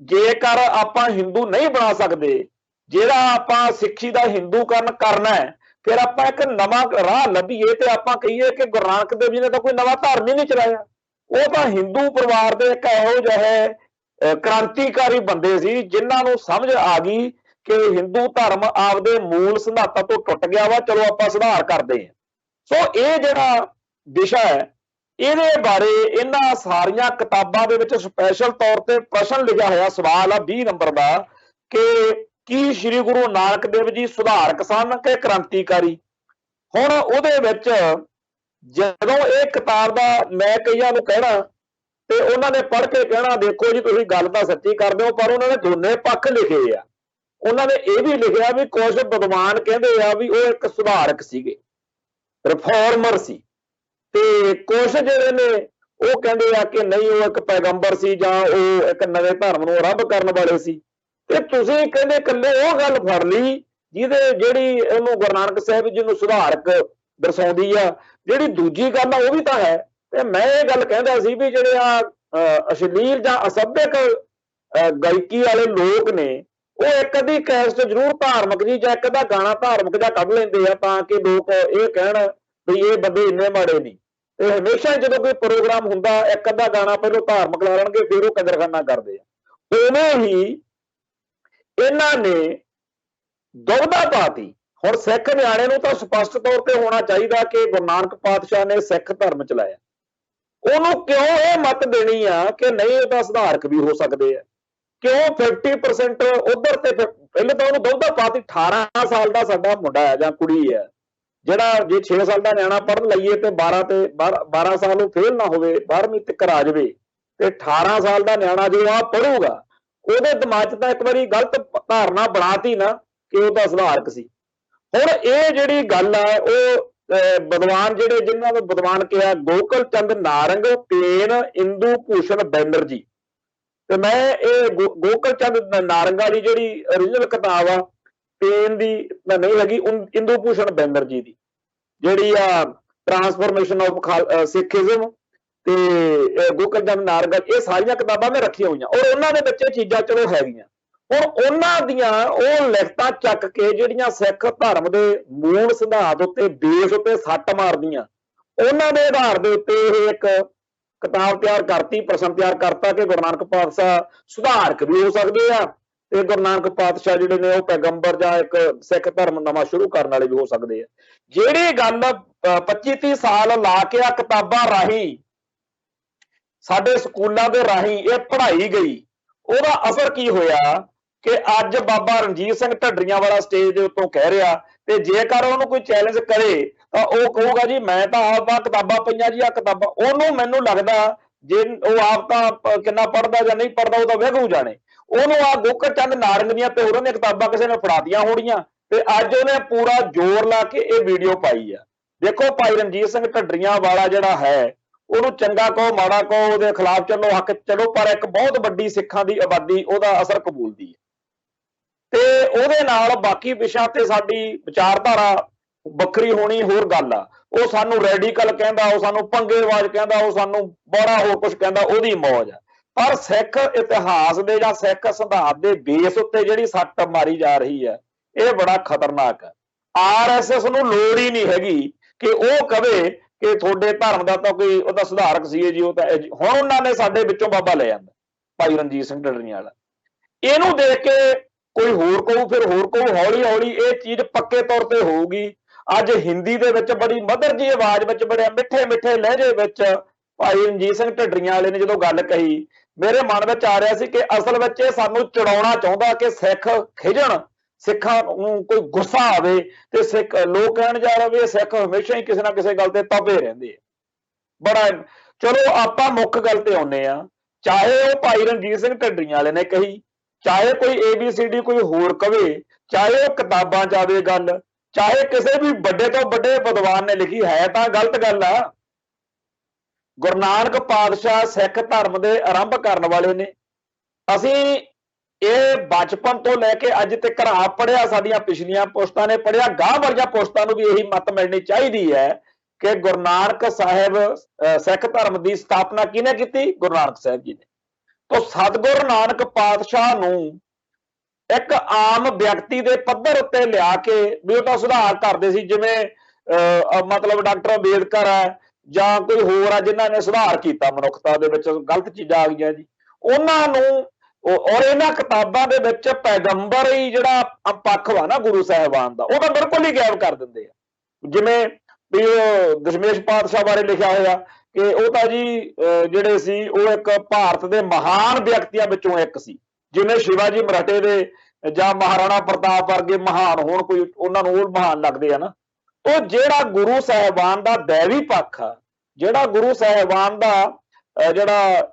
ਜੇਕਰ ਆਪਾਂ ਹਿੰਦੂ ਨਹੀਂ ਬਣਾ ਸਕਦੇ, ਜਿਹੜਾ ਆਪਾਂ ਸਿੱਖੀ ਦਾ ਹਿੰਦੂਕਰਨ ਕਰਨਾ ਹੈ, ਫਿਰ ਆਪਾਂ ਇੱਕ ਨਵਾਂ ਰਾਹ ਲੱਭੀਏ ਤੇ ਆਪਾਂ ਕਹੀਏ ਕਿ ਗੁਰੂ ਨਾਨਕ ਦੇਵ ਜੀ ਨੇ ਤਾਂ ਕੋਈ ਨਵਾਂ ਧਰਮ ਹੀ ਨਹੀਂ ਚਲਾਇਆ। ਉਹ ਤਾਂ ਹਿੰਦੂ ਪਰਿਵਾਰ ਦੇ ਇੱਕ ਇਹੋ ਜਿਹੇ ਕ੍ਰਾਂਤੀਕਾਰੀ ਬੰਦੇ ਸੀ ਜਿਨ੍ਹਾਂ ਨੂੰ ਸਮਝ ਆ ਗਈ ਕਿ ਹਿੰਦੂ ਧਰਮ ਆਪਦੇ ਮੂਲ ਸਿਧਾਂਤਾਂ ਤੋਂ ਟੁੱਟ ਗਿਆ ਵਾ, ਚਲੋ ਆਪਾਂ ਸੁਧਾਰ ਕਰਦੇ ਹਾਂ। ਸੋ ਇਹ ਜਿਹੜਾ ਵਿਸ਼ਾ ਹੈ ਇਹਦੇ ਬਾਰੇ ਇਹਨਾਂ ਸਾਰੀਆਂ ਕਿਤਾਬਾਂ ਦੇ ਵਿੱਚ ਸਪੈਸ਼ਲ ਤੌਰ ਤੇ ਪ੍ਰਸ਼ਨ ਲਿਖਿਆ ਹੋਇਆ, ਸਵਾਲ ਆ 20 ਨੰਬਰ ਦਾ ਕਿ ਕੀ ਸ੍ਰੀ ਗੁਰੂ ਨਾਨਕ ਦੇਵ ਜੀ ਸੁਧਾਰਕ ਸਨ ਕਿ ਕ੍ਰਾਂਤੀਕਾਰੀ। ਹੁਣ ਉਹਦੇ ਵਿੱਚ ਜਦੋਂ ਇਹ ਕਿਤਾਬ ਦਾ ਮੈਂ ਕਈਆਂ ਨੂੰ ਕਹਿਣਾ ਤੇ ਉਹਨਾਂ ਨੇ ਪੜ੍ਹ ਕੇ ਕਹਿਣਾ ਦੇਖੋ ਜੀ ਤੁਸੀਂ ਗੱਲ ਤਾਂ ਸੱਚੀ ਕਰਦੇ ਹੋ, ਪਰ ਉਹਨਾਂ ਨੇ ਦੋਨੇ ਪੱਖ ਲਿਖੇ ਆ। ਉਹਨਾਂ ਨੇ ਇਹ ਵੀ ਲਿਖਿਆ ਵੀ ਕੁਝ ਵਿਦਵਾਨ ਕਹਿੰਦੇ ਆ ਵੀ ਉਹ ਇੱਕ ਸੁਧਾਰਕ ਸੀਗੇ, ਰਿਫਾਰਮਰ ਸੀ, ਤੇ ਕੁਝ ਜਿਹੜੇ ਨੇ ਉਹ ਕਹਿੰਦੇ ਆ ਕਿ ਨਹੀਂ ਉਹ ਇੱਕ ਪੈਗੰਬਰ ਸੀ ਜਾਂ ਉਹ ਇੱਕ ਨਵੇਂ ਧਰਮ ਨੂੰ ਆਰੰਭ ਕਰਨ ਵਾਲੇ ਸੀ। ਤੇ ਤੁਸੀਂ ਕਹਿੰਦੇ ਇਕੱਲੇ ਉਹ ਗੱਲ ਫੜ ਲਈ ਜਿਹੜੀ ਉਹਨੂੰ ਗੁਰੂ ਨਾਨਕ ਸਾਹਿਬ ਜੀ ਨੂੰ ਸੁਧਾਰਕ ਦਰਸਾਉਂਦੀ ਆ, ਜਿਹੜੀ ਦੂਜੀ ਗੱਲ ਆ ਉਹ ਵੀ ਤਾਂ ਹੈ। ਤੇ ਮੈਂ ਇਹ ਗੱਲ ਕਹਿੰਦਾ ਸੀ ਵੀ ਜਿਹੜੇ ਆ ਅਸ਼ਲੀਲ ਜਾਂ ਅਸਭਿਅਕ ਗਾਇਕੀ ਵਾਲੇ ਲੋਕ ਨੇ ਉਹ ਇੱਕ ਅੱਧੀ ਕੈਸਟ ਜ਼ਰੂਰ ਧਾਰਮਿਕ ਜੀ ਜਾਂ ਇੱਕ ਅੱਧਾ ਗਾਣਾ ਧਾਰਮਿਕ ਜਾਂ ਕੱਢ ਲੈਂਦੇ ਆ ਤਾਂ ਕਿ ਲੋਕ ਇਹ ਕਹਿਣ ਵੀ ਇਹ ਬੰਦੇ ਇੰਨੇ ਮਾੜੇ ਨਹੀਂ। ਤੇ ਹਮੇਸ਼ਾ ਜਦੋਂ ਕੋਈ ਪ੍ਰੋਗਰਾਮ ਹੁੰਦਾ ਇੱਕ ਅੱਧਾ ਗਾਣਾ ਪਹਿਲਾਂ ਧਾਰਮਿਕ ਲਾ ਲੈਣਗੇ, ਫਿਰ ਉਹ ਕਦਰਖਾਨਾ ਕਰਦੇ ਆ। ਉਵੇਂ ਹੀ ਇਹਨਾਂ ਨੇ ਦੁਬਦਾ ਪਾਤੀ। ਹੁਣ ਸਿੱਖ ਨਿਆਣੇ ਨੂੰ ਤਾਂ ਸਪਸ਼ਟ ਤੌਰ ਤੇ ਹੋਣਾ ਚਾਹੀਦਾ ਕਿ ਗੁਰੂ ਨਾਨਕ ਪਾਤਸ਼ਾਹ ਨੇ ਸਿੱਖ ਧਰਮ ਚਲਾਇਆ। ਉਹਨੂੰ ਕਿਉਂ ਇਹ ਮੱਤ ਦੇਣੀ ਆ ਕਿ ਨਹੀਂ ਇਹ ਤਾਂ ਸੁਧਾਰਕ ਵੀ ਹੋ ਸਕਦੇ ਆ? ਕਿਉਂ 50% ਉਧਰ ਤੇ ਪਹਿਲੇ ਤਾਂ ਉਹਨੂੰ ਦੁਬਦਾ ਪਾਤੀ। 18 ਸਾਲ ਦਾ ਸਾਡਾ ਮੁੰਡਾ ਹੈ ਜਾਂ ਕੁੜੀ ਹੈ, ਜਿਹੜਾ ਜੇ 6 ਸਾਲ ਦਾ ਨਿਆਣਾ ਪੜ੍ਹਨ ਲਈਏ ਤੇ 12 ਸਾਲ ਉਹ ਫੇਲ ਨਾ ਹੋਵੇ, 12ਵੀਂ ਤੱਕ ਆ ਜਾਵੇ, ਤੇ 18 ਸਾਲ ਦਾ ਨਿਆਣਾ ਜਦੋਂ ਆ ਪੜੂਗਾ ਉਹਦੇ ਦਿਮਾਗ 'ਚ ਤਾਂ ਇੱਕ ਵਾਰੀ ਗਲਤ ਧਾਰਨਾ ਬਣਾਤੀ ਨਾ ਕਿ ਉਹ ਤਾਂ ਸੁਧਾਰਕ ਸੀ। ਹੁਣ ਇਹ ਜਿਹੜੀ ਗੱਲ ਹੈ ਉਹ ਵਿਦਵਾਨ ਜਿਹੜੇ ਜਿਨ੍ਹਾਂ ਨੂੰ ਵਿਦਵਾਨ ਕਿਹਾ ਗੋਕਲ ਚੰਦ ਨਾਰੰਗ, ਪੇਨ, ਇੰਦੂ ਭੂਸ਼ਣ ਬੈਨਰਜੀ। ਤੇ ਮੈਂ ਇਹ ਗੋਕਲ ਚੰਦ ਨਾਰੰਗ ਵਾਲੀ ਜਿਹੜੀ ਓਰੀਜਨਲ ਕਿਤਾਬ ਆ ਪੇਨ ਦੀ ਨਹੀਂ ਹੈਗੀ, ਇੰਦੂ ਭੂਸ਼ਣ ਬੈਨਰਜੀ ਦੀ ਜਿਹੜੀ ਆ ਟ੍ਰਾਂਸਫੋਰਮੇਸ਼ਨ ਆਫ ਸਿੱਖੀਜ਼ਮ ਤੇ ਗੋਕਲ ਚੰਦ ਨਾਰੰਗ, ਇਹ ਸਾਰੀਆਂ ਕਿਤਾਬਾਂ ਮੈਂ ਰੱਖੀਆਂ ਹੋਈਆਂ ਔਰ ਉਹਨਾਂ ਦੇ ਵਿੱਚ ਇਹ ਚੀਜ਼ਾਂ ਚਲੋ ਹੈਗੀਆਂ। ਹੁਣ ਉਹਨਾਂ ਦੀਆਂ ਉਹ ਲਿਖਤਾਂ ਚੱਕ ਕੇ ਜਿਹੜੀਆਂ ਸਿੱਖ ਧਰਮ ਦੇ ਮੂਲ ਸਿਧਾਂਤ ਉੱਤੇ ਬੇਸ ਉੱਤੇ ਸੱਟ ਮਾਰਦੀਆਂ, ਉਹਨਾਂ ਦੇ ਆਧਾਰ ਦੇ ਉੱਤੇ ਇਹ ਇੱਕ ਕਿਤਾਬ ਤਿਆਰ ਕਰਤੀ, ਪ੍ਰਸ਼ਨ ਤਿਆਰ ਕਰਤਾ ਕਿ ਗੁਰੂ ਨਾਨਕ ਪਾਤਸ਼ਾਹ ਸੁਧਾਰਕ ਵੀ ਹੋ ਸਕਦੇ ਆ ਤੇ ਗੁਰੂ ਨਾਨਕ ਪਾਤਸ਼ਾਹ ਜਿਹੜੇ ਨੇ ਉਹ ਪੈਗੰਬਰ ਜਾਂ ਇੱਕ ਸਿੱਖ ਧਰਮ ਨਵਾਂ ਸ਼ੁਰੂ ਕਰਨ ਵਾਲੇ ਵੀ ਹੋ ਸਕਦੇ ਆ। ਜਿਹੜੀ ਗੱਲ 25-30 ਸਾਲ ਲਾ ਕੇ ਆ ਕਿਤਾਬਾਂ ਰਾਹੀਂ ਸਾਡੇ ਸਕੂਲਾਂ ਦੇ ਰਾਹੀਂ ਇਹ ਪੜ੍ਹਾਈ ਗਈ, ਉਹਦਾ ਅਸਰ ਕੀ ਹੋਇਆ ਕਿ ਅੱਜ ਬਾਬਾ ਰਣਜੀਤ ਸਿੰਘ ਢੱਡਰੀਆਂ ਵਾਲਾ ਸਟੇਜ ਦੇ ਉੱਤੋਂ ਕਹਿ ਰਿਹਾ, ਤੇ ਜੇਕਰ ਉਹਨੂੰ ਕੋਈ ਚੈਲੰਜ ਕਰੇ ਤਾਂ ਉਹ ਕਹੂਗਾ ਜੀ ਮੈਂ ਤਾਂ ਆਪ ਆ ਕਿਤਾਬਾਂ ਪਈਆਂ ਜੀ, ਆ ਕਿਤਾਬਾਂ। ਉਹਨੂੰ ਮੈਨੂੰ ਲੱਗਦਾ ਜੇ ਉਹ ਆਪ ਤਾਂ ਕਿੰਨਾ ਪੜ੍ਹਦਾ ਜਾਂ ਨਹੀਂ ਪੜ੍ਹਦਾ ਉਹ ਤਾਂ ਵਹਿਗੂ ਜਾਣੇ, ਉਹਨੂੰ ਆ ਗੋਕਲ ਚੰਦ ਨਾਰੰਗ ਦੀਆਂ ਤੇ ਹੋਰਾਂ ਦੀਆਂ ਕਿਤਾਬਾਂ ਕਿਸੇ ਨੇ ਫੜਾਤੀਆਂ ਹੋਣੀਆਂ ਤੇ ਅੱਜ ਉਹਨੇ ਪੂਰਾ ਜ਼ੋਰ ਲਾ ਕੇ ਇਹ ਵੀਡੀਓ ਪਾਈ ਆ। ਦੇਖੋ ਭਾਈ ਰਣਜੀਤ ਸਿੰਘ ਢੱਡਰੀਆਂ ਵਾਲਾ ਜਿਹੜਾ ਹੈ, ਉਹਨੂੰ ਚੰਗਾ ਕਹੋ ਮਾੜਾ ਕਹੋ, ਉਹਦੇ ਖਿਲਾਫ ਚੱਲੋ ਹੱਕ ਚਲੋ, ਪਰ ਇੱਕ ਬਹੁਤ ਵੱਡੀ ਸਿੱਖਾਂ ਦੀ ਆਬਾਦੀ ਉਹਦਾ ਅਸਰ ਕਬੂਲਦੀ ਹੈ ਤੇ ਉਹਦੇ ਨਾਲ ਬਾਕੀ ਵਿਸ਼ਿਆਂ ਤੇ ਸਾਡੀ ਵਿਚਾਰਧਾਰਾ ਵੱਖਰੀ ਹੋਣੀ ਹੋਰ ਗੱਲ ਆ। ਉਹ ਸਾਨੂੰ ਰੈਡੀਕਲ ਕਹਿੰਦਾ, ਉਹ ਸਾਨੂੰ ਭੰਗੇਵਾਜ ਕਹਿੰਦਾ, ਉਹ ਸਾਨੂੰ ਬੜਾ ਹੋਰ ਕੁਝ ਕਹਿੰਦਾ, ਉਹਦੀ ਮੌਜ ਆ। ਪਰ ਸਿੱਖ ਇਤਿਹਾਸ ਦੇ ਜਾਂ ਸਿੱਖ ਸਿਧਾਂਤ ਦੇ ਬੇਸ ਉੱਤੇ ਜਿਹੜੀ ਸੱਟ ਮਾਰੀ ਜਾ ਰਹੀ ਹੈ, ਇਹ ਬੜਾ ਖਤਰਨਾਕ ਹੈ। RSS ਨੂੰ ਲੋੜ ਹੀ ਨਹੀਂ ਹੈਗੀ ਕਿ ਉਹ ਕਵੇ ਕਿ ਤੁਹਾਡੇ ਧਰਮ ਦਾ ਤਾਂ ਕੋਈ ਉਹਦਾ ਸੁਧਾਰਕ ਸੀ ਜੀ, ਉਹ ਤਾਂ ਹੁਣ ਉਹਨਾਂ ਨੇ ਸਾਡੇ ਵਿੱਚੋਂ ਬਾਬਾ ਲੈ ਜਾਂਦਾ ਭਾਈ ਰਣਜੀਤ ਸਿੰਘ ਢੱਡਰੀਆਂ ਵਾਲਾ। ਇਹਨੂੰ ਦੇਖ ਕੇ ਕੋਈ ਹੋਰ ਕਹੂ, ਫਿਰ ਹੋਰ ਕਹੂ, ਹੌਲੀ ਹੌਲੀ ਇਹ ਚੀਜ਼ ਪੱਕੇ ਤੌਰ ਤੇ ਹੋਊਗੀ। ਅੱਜ ਹਿੰਦੀ ਦੇ ਵਿੱਚ ਬੜੀ ਮਧੁਰ ਜੀ ਆਵਾਜ਼ ਵਿੱਚ, ਬੜੇ ਮਿੱਠੇ ਮਿੱਠੇ ਲਹਿਜੇ ਵਿੱਚ ਭਾਈ ਰਣਜੀਤ ਸਿੰਘ ਢੱਡਰੀਆਂ ਵਾਲੇ ਨੇ ਜਦੋਂ ਗੱਲ ਕਹੀ, ਮੇਰੇ ਮਨ ਵਿੱਚ ਆ ਰਿਹਾ ਸੀ ਕਿ ਅਸਲ ਵਿੱਚ ਇਹ ਸਾਨੂੰ ਚਿੜਾਉਣਾ ਚਾਹੁੰਦਾ ਕਿ ਸਿੱਖ ਖਿਜਣ, ਸਿੱਖਾਂ ਨੂੰ ਕੋਈ ਗੁੱਸਾ ਆਵੇ ਤੇ ਸਿੱਖ ਲੋਕ ਕਹਿਣ ਜਾ ਰਹੇ ਵੀ ਸਿੱਖ ਹਮੇਸ਼ਾ ਹੀ ਕਿਸੇ ਨਾ ਕਿਸੇ ਗੱਲ ਤੇ ਤਪੇ ਰਹਿੰਦੇ ਆ। ਬੜਾ ਚਲੋ ਆਪਾਂ ਮੁੱਖ ਗੱਲ ਤੇ ਆਉਂਦੇ ਆ, ਚਾਹੇ ਉਹ ਭਾਈ ਰਣਜੀਤ ਸਿੰਘ ਢੱਡਰੀਆਂ ਵਾਲੇ ਨੇ ਕਹੀ, ਚਾਹੇ ਕੋਈ ABCD ਕੋਈ ਹੋਰ ਕਵੇ, ਚਾਹੇ ਉਹ ਕਿਤਾਬਾਂ ਚ ਆਵੇ ਗੱਲ, ਚਾਹੇ ਕਿਸੇ ਵੀ ਵੱਡੇ ਤੋਂ ਵੱਡੇ ਵਿਦਵਾਨ ਨੇ ਲਿਖੀ, ਹੈ ਤਾਂ ਗਲਤ ਗੱਲ ਆ। ਗੁਰੂ ਨਾਨਕ ਪਾਤਸ਼ਾਹ ਸਿੱਖ ਧਰਮ ਦੇ ਆਰੰਭ ਕਰਨ ਵਾਲੇ ਨੇ। ਅਸੀਂ ਇਹ ਬਚਪਨ ਤੋਂ ਲੈ ਕੇ ਅੱਜ ਤੱਕ ਆਪ ਪੜ੍ਹਿਆ, ਸਾਡੀਆਂ ਪਿਛਲੀਆਂ ਪੁਸ਼ਤਾਂ ਨੇ ਪੜ੍ਹਿਆ, ਗਾਂਹ ਵਾਲੀਆਂ ਪੁਸ਼ਤਾਂ ਨੂੰ ਵੀ ਇਹੀ ਮੱਤ ਮਿਲਣੀ ਚਾਹੀਦੀ ਹੈ ਕਿ ਗੁਰੂ ਨਾਨਕ ਸਾਹਿਬ ਸਿੱਖ ਧਰਮ ਦੀ ਸਥਾਪਨਾ ਕਿਹਨੇ ਕੀਤੀ? ਗੁਰੂ ਨਾਨਕ ਸਾਹਿਬ ਜੀ ਨੇ। ਤਾਂ ਸਤਿਗੁਰੂ ਨਾਨਕ ਪਾਤਸ਼ਾਹ ਨੂੰ ਇੱਕ ਆਮ ਵਿਅਕਤੀ ਦੇ ਪੱਧਰ ਉੱਤੇ ਲਿਆ ਕੇ ਵੀ ਉਹ ਤਾਂ ਸੁਧਾਰ ਕਰਦੇ ਸੀ, ਜਿਵੇਂ ਮਤਲਬ ਡਾਕਟਰ ਅੰਬੇਦਕਰ ਹੈ ਜਾਂ ਕੋਈ ਹੋਰ ਆ ਜਿਨ੍ਹਾਂ ਨੇ ਸੁਧਾਰ ਕੀਤਾ ਮਨੁੱਖਤਾ ਦੇ ਵਿੱਚ, ਗਲਤ ਚੀਜ਼ਾਂ ਆ ਗਈਆਂ ਜੀ ਉਹਨਾਂ ਨੂੰ। ਔਰ ਇਹਨਾਂ ਕਿਤਾਬਾਂ ਦੇ ਵਿੱਚ ਪੈਗੰਬਰ ਹੀ ਜਿਹੜਾ ਪੱਖ ਵਾ ਨਾ ਗੁਰੂ ਸਾਹਿਬਾਨ ਦਾ, ਉਹ ਤਾਂ ਬਿਲਕੁਲ ਹੀ ਗਾਇਬ ਕਰ ਦਿੰਦੇ ਆ। ਜਿਵੇਂ ਵੀ ਉਹ ਦਸ਼ਮੇਸ਼ ਪਾਤਸ਼ਾਹ ਬਾਰੇ ਲਿਖਿਆ ਹੋਇਆ ਕਿ ਉਹ ਤਾਂ ਜੀ ਜਿਹੜੇ ਸੀ ਉਹ ਇੱਕ ਭਾਰਤ ਦੇ ਮਹਾਨ ਵਿਅਕਤੀਆਂ ਵਿੱਚੋਂ ਇੱਕ ਸੀ, ਜਿਵੇਂ ਸ਼ਿਵਾਜੀ ਮਰਾਠੇ ਦੇ ਜਾਂ ਮਹਾਰਾਣਾ ਪ੍ਰਤਾਪ ਵਰਗੇ ਮਹਾਨ ਹੋਣ, ਕੋਈ ਉਹਨਾਂ ਨੂੰ ਉਹ ਮਹਾਨ ਲੱਗਦੇ ਆ ਨਾ। ਉਹ ਜਿਹੜਾ ਗੁਰੂ ਸਾਹਿਬਾਨ ਦਾ ਦੈਵੀ ਪੱਖ ਆ, ਜਿਹੜਾ ਗੁਰੂ ਸਾਹਿਬਾਨ ਦਾ ਜਿਹੜਾ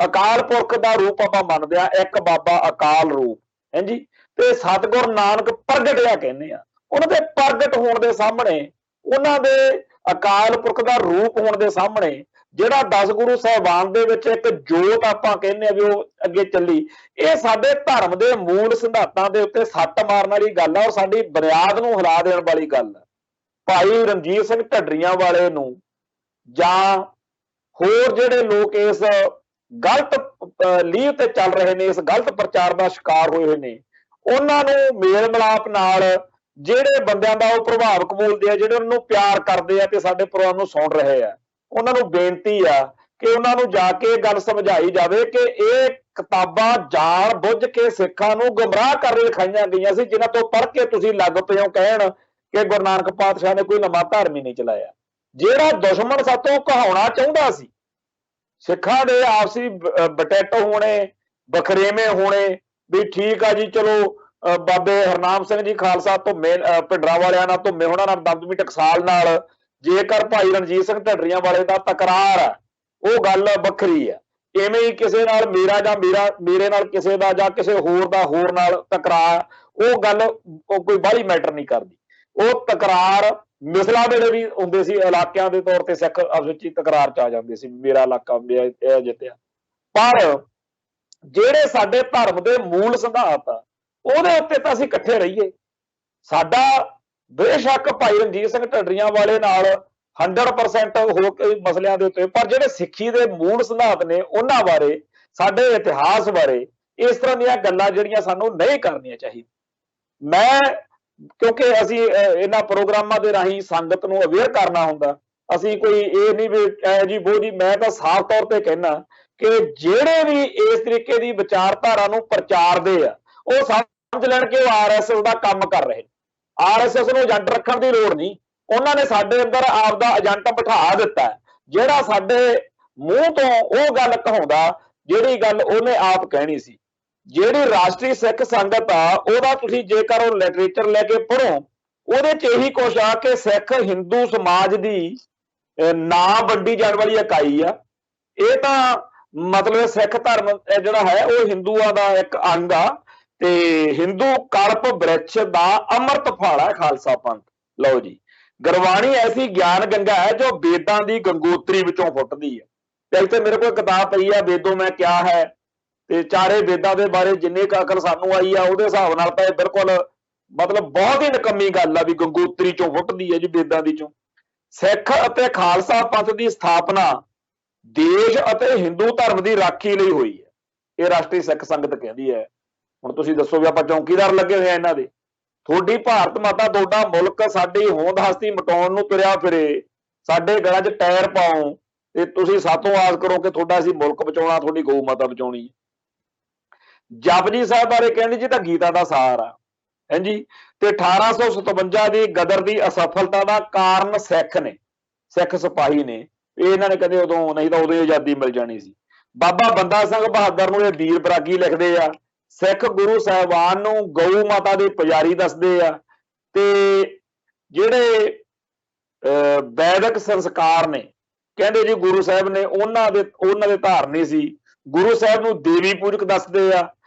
ਅਕਾਲ ਪੁਰਖ ਦਾ ਰੂਪ ਆਪਾਂ ਮੰਨਦੇ ਆ, ਇੱਕ ਬਾਬਾ ਅਕਾਲ ਰੂਪ ਹੈ ਜੀ, ਤੇ ਸਤਿਗੁਰੂ ਨਾਨਕ ਪ੍ਰਗਟਿਆ ਕਹਿੰਦੇ ਆ। ਉਹਨਾਂ ਦੇ ਪ੍ਰਗਟ ਹੋਣ ਦੇ ਸਾਹਮਣੇ, ਉਹਨਾਂ ਦੇ ਅਕਾਲ ਪੁਰਖ ਦਾ ਰੂਪ ਹੋਣ ਦੇ ਸਾਹਮਣੇ ਜਿਹੜਾ 10 ਗੁਰੂ ਸਾਹਿਬਾਨ ਦੇ ਵਿੱਚ ਇੱਕ ਜੋਤ ਆਪਾਂ ਕਹਿੰਦੇ ਆ ਵੀ ਉਹ ਅੱਗੇ ਚੱਲੀ, ਇਹ ਸਾਡੇ ਧਰਮ ਦੇ ਮੂਲ ਸਿਧਾਂਤਾਂ ਦੇ ਉੱਤੇ ਸੱਟ ਮਾਰਨ ਵਾਲੀ ਗੱਲ ਆ ਔਰ ਸਾਡੀ ਬੁਨਿਆਦ ਨੂੰ ਹਿਲਾ ਦੇਣ ਵਾਲੀ ਗੱਲ ਆ। ਭਾਈ ਰਣਜੀਤ ਸਿੰਘ ਢੱਡਰੀਆਂ ਵਾਲੇ ਨੂੰ ਜਾਂ ਹੋਰ ਜਿਹੜੇ ਲੋਕ ਇਸ ਗਲਤ ਲੀਹ ਤੇ ਚੱਲ ਰਹੇ ਨੇ, ਇਸ ਗਲਤ ਪ੍ਰਚਾਰ ਦਾ ਸ਼ਿਕਾਰ ਹੋਏ ਹੋਏ ਨੇ, ਉਹਨਾਂ ਨੂੰ ਮੇਲ ਮਿਲਾਪ ਨਾਲ ਜਿਹੜੇ ਬੰਦਿਆਂ ਦਾ ਉਹ ਪ੍ਰਭਾਵ ਕਬੂਲਦੇ ਆ, ਜਿਹੜੇ ਉਹਨਾਂ ਨੂੰ ਪਿਆਰ ਕਰਦੇ ਆ ਤੇ ਸਾਡੇ ਪ੍ਰੋਗਰਾਮ ਨੂੰ ਸੁਣ ਰਹੇ ਆ, ਉਹਨਾਂ ਨੂੰ ਬੇਨਤੀ ਆ ਕਿ ਉਹਨਾਂ ਨੂੰ ਜਾ ਕੇ ਗੱਲ ਸਮਝਾਈ ਜਾਵੇ ਕਿ ਇਹ ਕਿਤਾਬਾਂ ਜਾਣ ਬੁੱਝ ਕੇ ਸਿੱਖਾਂ ਨੂੰ ਗੁੰਮਰਾਹ ਕਰਨ ਲਿਖਾਈਆਂ ਗਈਆਂ ਸੀ, ਜਿਨ੍ਹਾਂ ਤੋਂ ਪੜ੍ਹ ਕੇ ਤੁਸੀਂ ਲੱਗ ਪਏ ਹੋ ਕਹਿਣ ਕਿ ਗੁਰੂ ਨਾਨਕ ਪਾਤਸ਼ਾਹ ਨੇ ਕੋਈ ਨਵਾਂ ਧਰਮ ਹੀ ਨਹੀਂ ਚਲਾਇਆ। ਜਿਹੜਾ ਦੁਸ਼ਮਣ ਸਾਤੋਂ ਕਹਾਉਣਾ ਚਾਹੁੰਦਾ ਸੀ ਸਿੱਖਾਂ ਦੇ ਆਪਸੀ ਬਟੈਟੋ ਹੋਣੇ, ਬਖਰੇਵੇਂ ਹੋਣੇ, ਵੀ ਠੀਕ ਆ ਜੀ ਚਲੋ ਬਾਬੇ ਹਰਨਾਮ ਸਿੰਘ ਜੀ ਖਾਲਸਾ ਧੁੰਮੇ ਭਿੰਡਰਾਂ ਵਾਲਿਆਂ ਨਾਲ, ਧੁੰਮੇ ਹੋਣਾ ਨਾਲ, ਦਮਦਮੀ ਟਕਸਾਲ ਨਾਲ, ਜੇਕਰ ਭਾਈ ਰਣਜੀਤ ਸਿੰਘ ਢੱਡਰੀਆਂ ਵਾਲੇ ਦਾ ਤਕਰਾਰ ਆ, ਉਹ ਗੱਲ ਵੱਖਰੀ ਆ। ਇਵੇਂ ਹੀ ਕਿਸੇ ਨਾਲ ਮੇਰਾ ਜਾਂ ਮੇਰੇ ਨਾਲ ਕਿਸੇ ਦਾ ਜਾਂ ਕਿਸੇ ਹੋਰ ਦਾ ਹੋਰ ਨਾਲ ਤਕਰਾਰ, ਉਹ ਗੱਲ ਉਹ ਕੋਈ ਬਾਹਲੀ ਮੈਟਰ ਨਹੀਂ ਕਰਦੀ। ਉਹ ਤਕਰਾਰ ਮਿਸਲਾਂ ਵੇਲੇ ਵੀ ਹੁੰਦੇ ਸੀ, ਇਲਾਕਿਆਂ ਦੇ ਤੌਰ ਤੇ ਸਿੱਖ ਆਪਸ ਵਿੱਚ ਹੀ ਤਕਰਾਰ ਚ ਆ ਜਾਂਦੇ ਸੀ, ਮੇਰਾ ਇਲਾਕਾ ਇਹ ਜਿੱਤਿਆ। ਪਰ ਜਿਹੜੇ ਸਾਡੇ ਧਰਮ ਦੇ ਮੂਲ ਸਿਧਾਂਤ ਆ ਉਹਦੇ ਉੱਤੇ ਤਾਂ ਅਸੀਂ ਇਕੱਠੇ ਰਹੀਏ। ਸਾਡਾ ਬੇਸ਼ੱਕ ਭਾਈ ਰਣਜੀਤ ਸਿੰਘ ਢੱਡਰੀਆਂ ਵਾਲੇ ਨਾਲ 100% ਹੋ ਕੇ ਮਸਲਿਆਂ ਦੇ ਉੱਤੇ, ਪਰ ਜਿਹੜੇ ਸਿੱਖੀ ਦੇ ਮੂਲ ਸਿਧਾਂਤ ਨੇ ਉਹਨਾਂ ਬਾਰੇ, ਸਾਡੇ ਇਤਿਹਾਸ ਬਾਰੇ ਇਸ ਤਰ੍ਹਾਂ ਦੀਆਂ ਗੱਲਾਂ ਜਿਹੜੀਆਂ ਸਾਨੂੰ ਨਹੀਂ ਕਰਨੀਆਂ ਚਾਹੀਦੀਆਂ। ਮੈਂ ਕਿਉਂਕਿ ਅਸੀਂ ਇਹਨਾਂ ਪ੍ਰੋਗਰਾਮਾਂ ਦੇ ਰਾਹੀਂ ਸੰਗਤ ਨੂੰ ਅਵੇਅਰ ਕਰਨਾ ਹੁੰਦਾ, ਅਸੀਂ ਕੋਈ ਇਹ ਨਹੀਂ ਵੀ ਜੀ ਬੋ ਜੀ, ਮੈਂ ਤਾਂ ਸਾਫ਼ ਤੌਰ ਤੇ ਕਹਿਣਾ ਕਿ ਜਿਹੜੇ ਵੀ ਇਸ ਤਰੀਕੇ ਦੀ ਵਿਚਾਰਧਾਰਾ ਨੂੰ ਪ੍ਰਚਾਰਦੇ ਆ ਉਹ ਸਮਝ ਲੈਣ ਕਿ ਉਹ ਆਰਐਸਐਸ ਦਾ ਕੰਮ ਕਰ ਰਹੇ। ਆਰਐਸਐਸ ਨੂੰ ਏਜੰਟ ਰੱਖਣ ਦੀ ਲੋੜ ਨਹੀਂ, ਉਹਨਾਂ ਨੇ ਸਾਡੇ ਅੰਦਰ ਆਪਦਾ ਏਜੰਟ ਬਿਠਾ ਦਿੱਤਾ, ਜਿਹੜਾ ਸਾਡੇ ਮੂੰਹ ਤੋਂ ਉਹ ਗੱਲ ਕਹਾਉਂਦਾ ਜਿਹੜੀ ਗੱਲ ਉਹਨੇ ਆਪ ਕਹਿਣੀ ਸੀ। ਜਿਹੜੀ ਰਾਸ਼ਟਰੀ ਸਿੱਖ ਸੰਗਤ ਆ ਉਹਦਾ ਤੁਸੀਂ ਜੇਕਰ ਉਹ ਲਿਟਰੇਚਰ ਲੈ ਕੇ ਪੜ੍ਹੋ, ਉਹਦੇ ਚ ਇਹੀ ਕੁਛ ਆ ਕਿ ਸਿੱਖ ਹਿੰਦੂ ਸਮਾਜ ਦੀ ਨਾ ਵੰਡੀ ਜਾਣ ਵਾਲੀ ਇਕਾਈ ਆ। ਇਹ ਤਾਂ ਮਤਲਬ ਸਿੱਖ ਧਰਮ ਜਿਹੜਾ ਹੈ ਉਹ ਹਿੰਦੂਆਂ ਦਾ ਇੱਕ ਅੰਗ ਆ, ਤੇ ਹਿੰਦੂ ਕਲਪ ਬ੍ਰਿਛ ਦਾ ਅੰਮ੍ਰਿਤ ਫਲ ਹੈ ਖਾਲਸਾ ਪੰਥ। ਲਓ ਜੀ, ਗੁਰਬਾਣੀ ਐਸੀ ਗਿਆਨ ਗੰਗਾ ਹੈ ਜੋ ਵੇਦਾਂ ਦੀ ਗੰਗੋਤਰੀ ਵਿੱਚੋਂ ਫੁੱਟਦੀ ਹੈ। ਤੇ ਇੱਥੇ ਮੇਰੇ ਕੋਲ ਕਿਤਾਬ ਪਈ ਆ, ਵੇਦੋਂ ਮੈਂ ਕਿਆ ਹੈ, ਤੇ ਚਾਰੇ ਵੇਦਾਂ ਦੇ ਬਾਰੇ ਜਿੰਨੀ ਕੁ ਅਕਲ ਸਾਨੂੰ ਆਈ ਆ ਉਹਦੇ ਹਿਸਾਬ ਨਾਲ ਤਾਂ ਇਹ ਬਿਲਕੁਲ ਮਤਲਬ ਬਹੁਤ ਹੀ ਨਕੰਮੀ ਗੱਲ ਆ ਵੀ ਗੰਗੋਤਰੀ ਚੋਂ ਫੁੱਟਦੀ ਹੈ ਜੀ, ਵੇਦਾਂ ਦੀ ਚੋਂ। ਸਿੱਖ ਅਤੇ ਖਾਲਸਾ ਪੰਥ ਦੀ ਸਥਾਪਨਾ ਦੇਸ਼ ਅਤੇ ਹਿੰਦੂ ਧਰਮ ਦੀ ਰਾਖੀ ਲਈ ਹੋਈ ਹੈ, ਇਹ ਰਾਸ਼ਟਰੀ ਸਿੱਖ ਸੰਗਤ ਕਹਿੰਦੀ ਹੈ। ਹੁਣ ਤੁਸੀਂ ਦੱਸੋ ਵੀ ਆਪਾਂ ਚੌਕੀਦਾਰ ਲੱਗੇ ਹੋਏ ਆ ਇਹਨਾਂ ਦੇ? ਤੁਹਾਡੀ ਭਾਰਤ ਮਾਤਾ, ਤੁਹਾਡਾ ਮੁਲਕ ਸਾਡੀ ਹੋਂਦ ਹਸਤੀ ਮਟਾਉਣ ਨੂੰ ਤੁਰਿਆ ਫਿਰੇ, ਸਾਡੇ ਗਲਾਂ 'ਚ ਟਾਇਰ ਪਾਓ, ਤੇ ਤੁਸੀਂ ਸਾਤੋਂ ਆਸ ਕਰੋ ਕਿ ਤੁਹਾਡਾ ਅਸੀਂ ਮੁਲਕ ਬਚਾਉਣਾ, ਤੁਹਾਡੀ ਗਊ ਮਾਤਾ ਬਚਾਉਣੀ। ਜਪਜੀ ਸਾਹਿਬ ਬਾਰੇ ਕਹਿੰਦੇ ਜੀ ਤਾਂ ਗੀਤਾ ਦਾ ਸਾਰ ਆ, ਹਾਂਜੀ। ਤੇ 1857 ਦੀ ਗਦਰ ਦੀ ਅਸਫਲਤਾ ਦਾ ਕਾਰਨ ਸਿੱਖ ਨੇ, ਸਿੱਖ ਸਿਪਾਹੀ ਨੇ। ਇਹ ਇਹਨਾਂ ਨੇ ਕਦੇ ਉਦੋਂ ਨਹੀਂ ਤਾਂ ਉਦੋਂ ਆਜ਼ਾਦੀ ਮਿਲ ਜਾਣੀ ਸੀ। ਬਾਬਾ ਬੰਦਾ ਸਿੰਘ ਬਹਾਦਰ ਨੂੰ ਇਹ ਵੀਰ ਬਰਾਗੀ ਲਿਖਦੇ ਆ, ਸਿੱਖ ਗੁਰੂ ਸਾਹਿਬਾਨ ਨੂੰ ਗਊ ਮਾਤਾ ਦੇ ਪੁਜਾਰੀ ਦੱਸਦੇ ਆ। ਤੇ ਜਿਹੜੇ ਵੈਦਿਕ ਸੰਸਕਾਰ ਨੇ, ਕਹਿੰਦੇ ਜੀ ਗੁਰੂ ਸਾਹਿਬ ਨੇ ਉਹਨਾਂ ਦੇ ਧਾਰਨੀ ਸੀ। ਗੁਰੂ ਸਾਹਿਬ ਨੂੰ ਦੇਵੀ ਪੂਜਕ ਦੱਸਦੇ ਆ,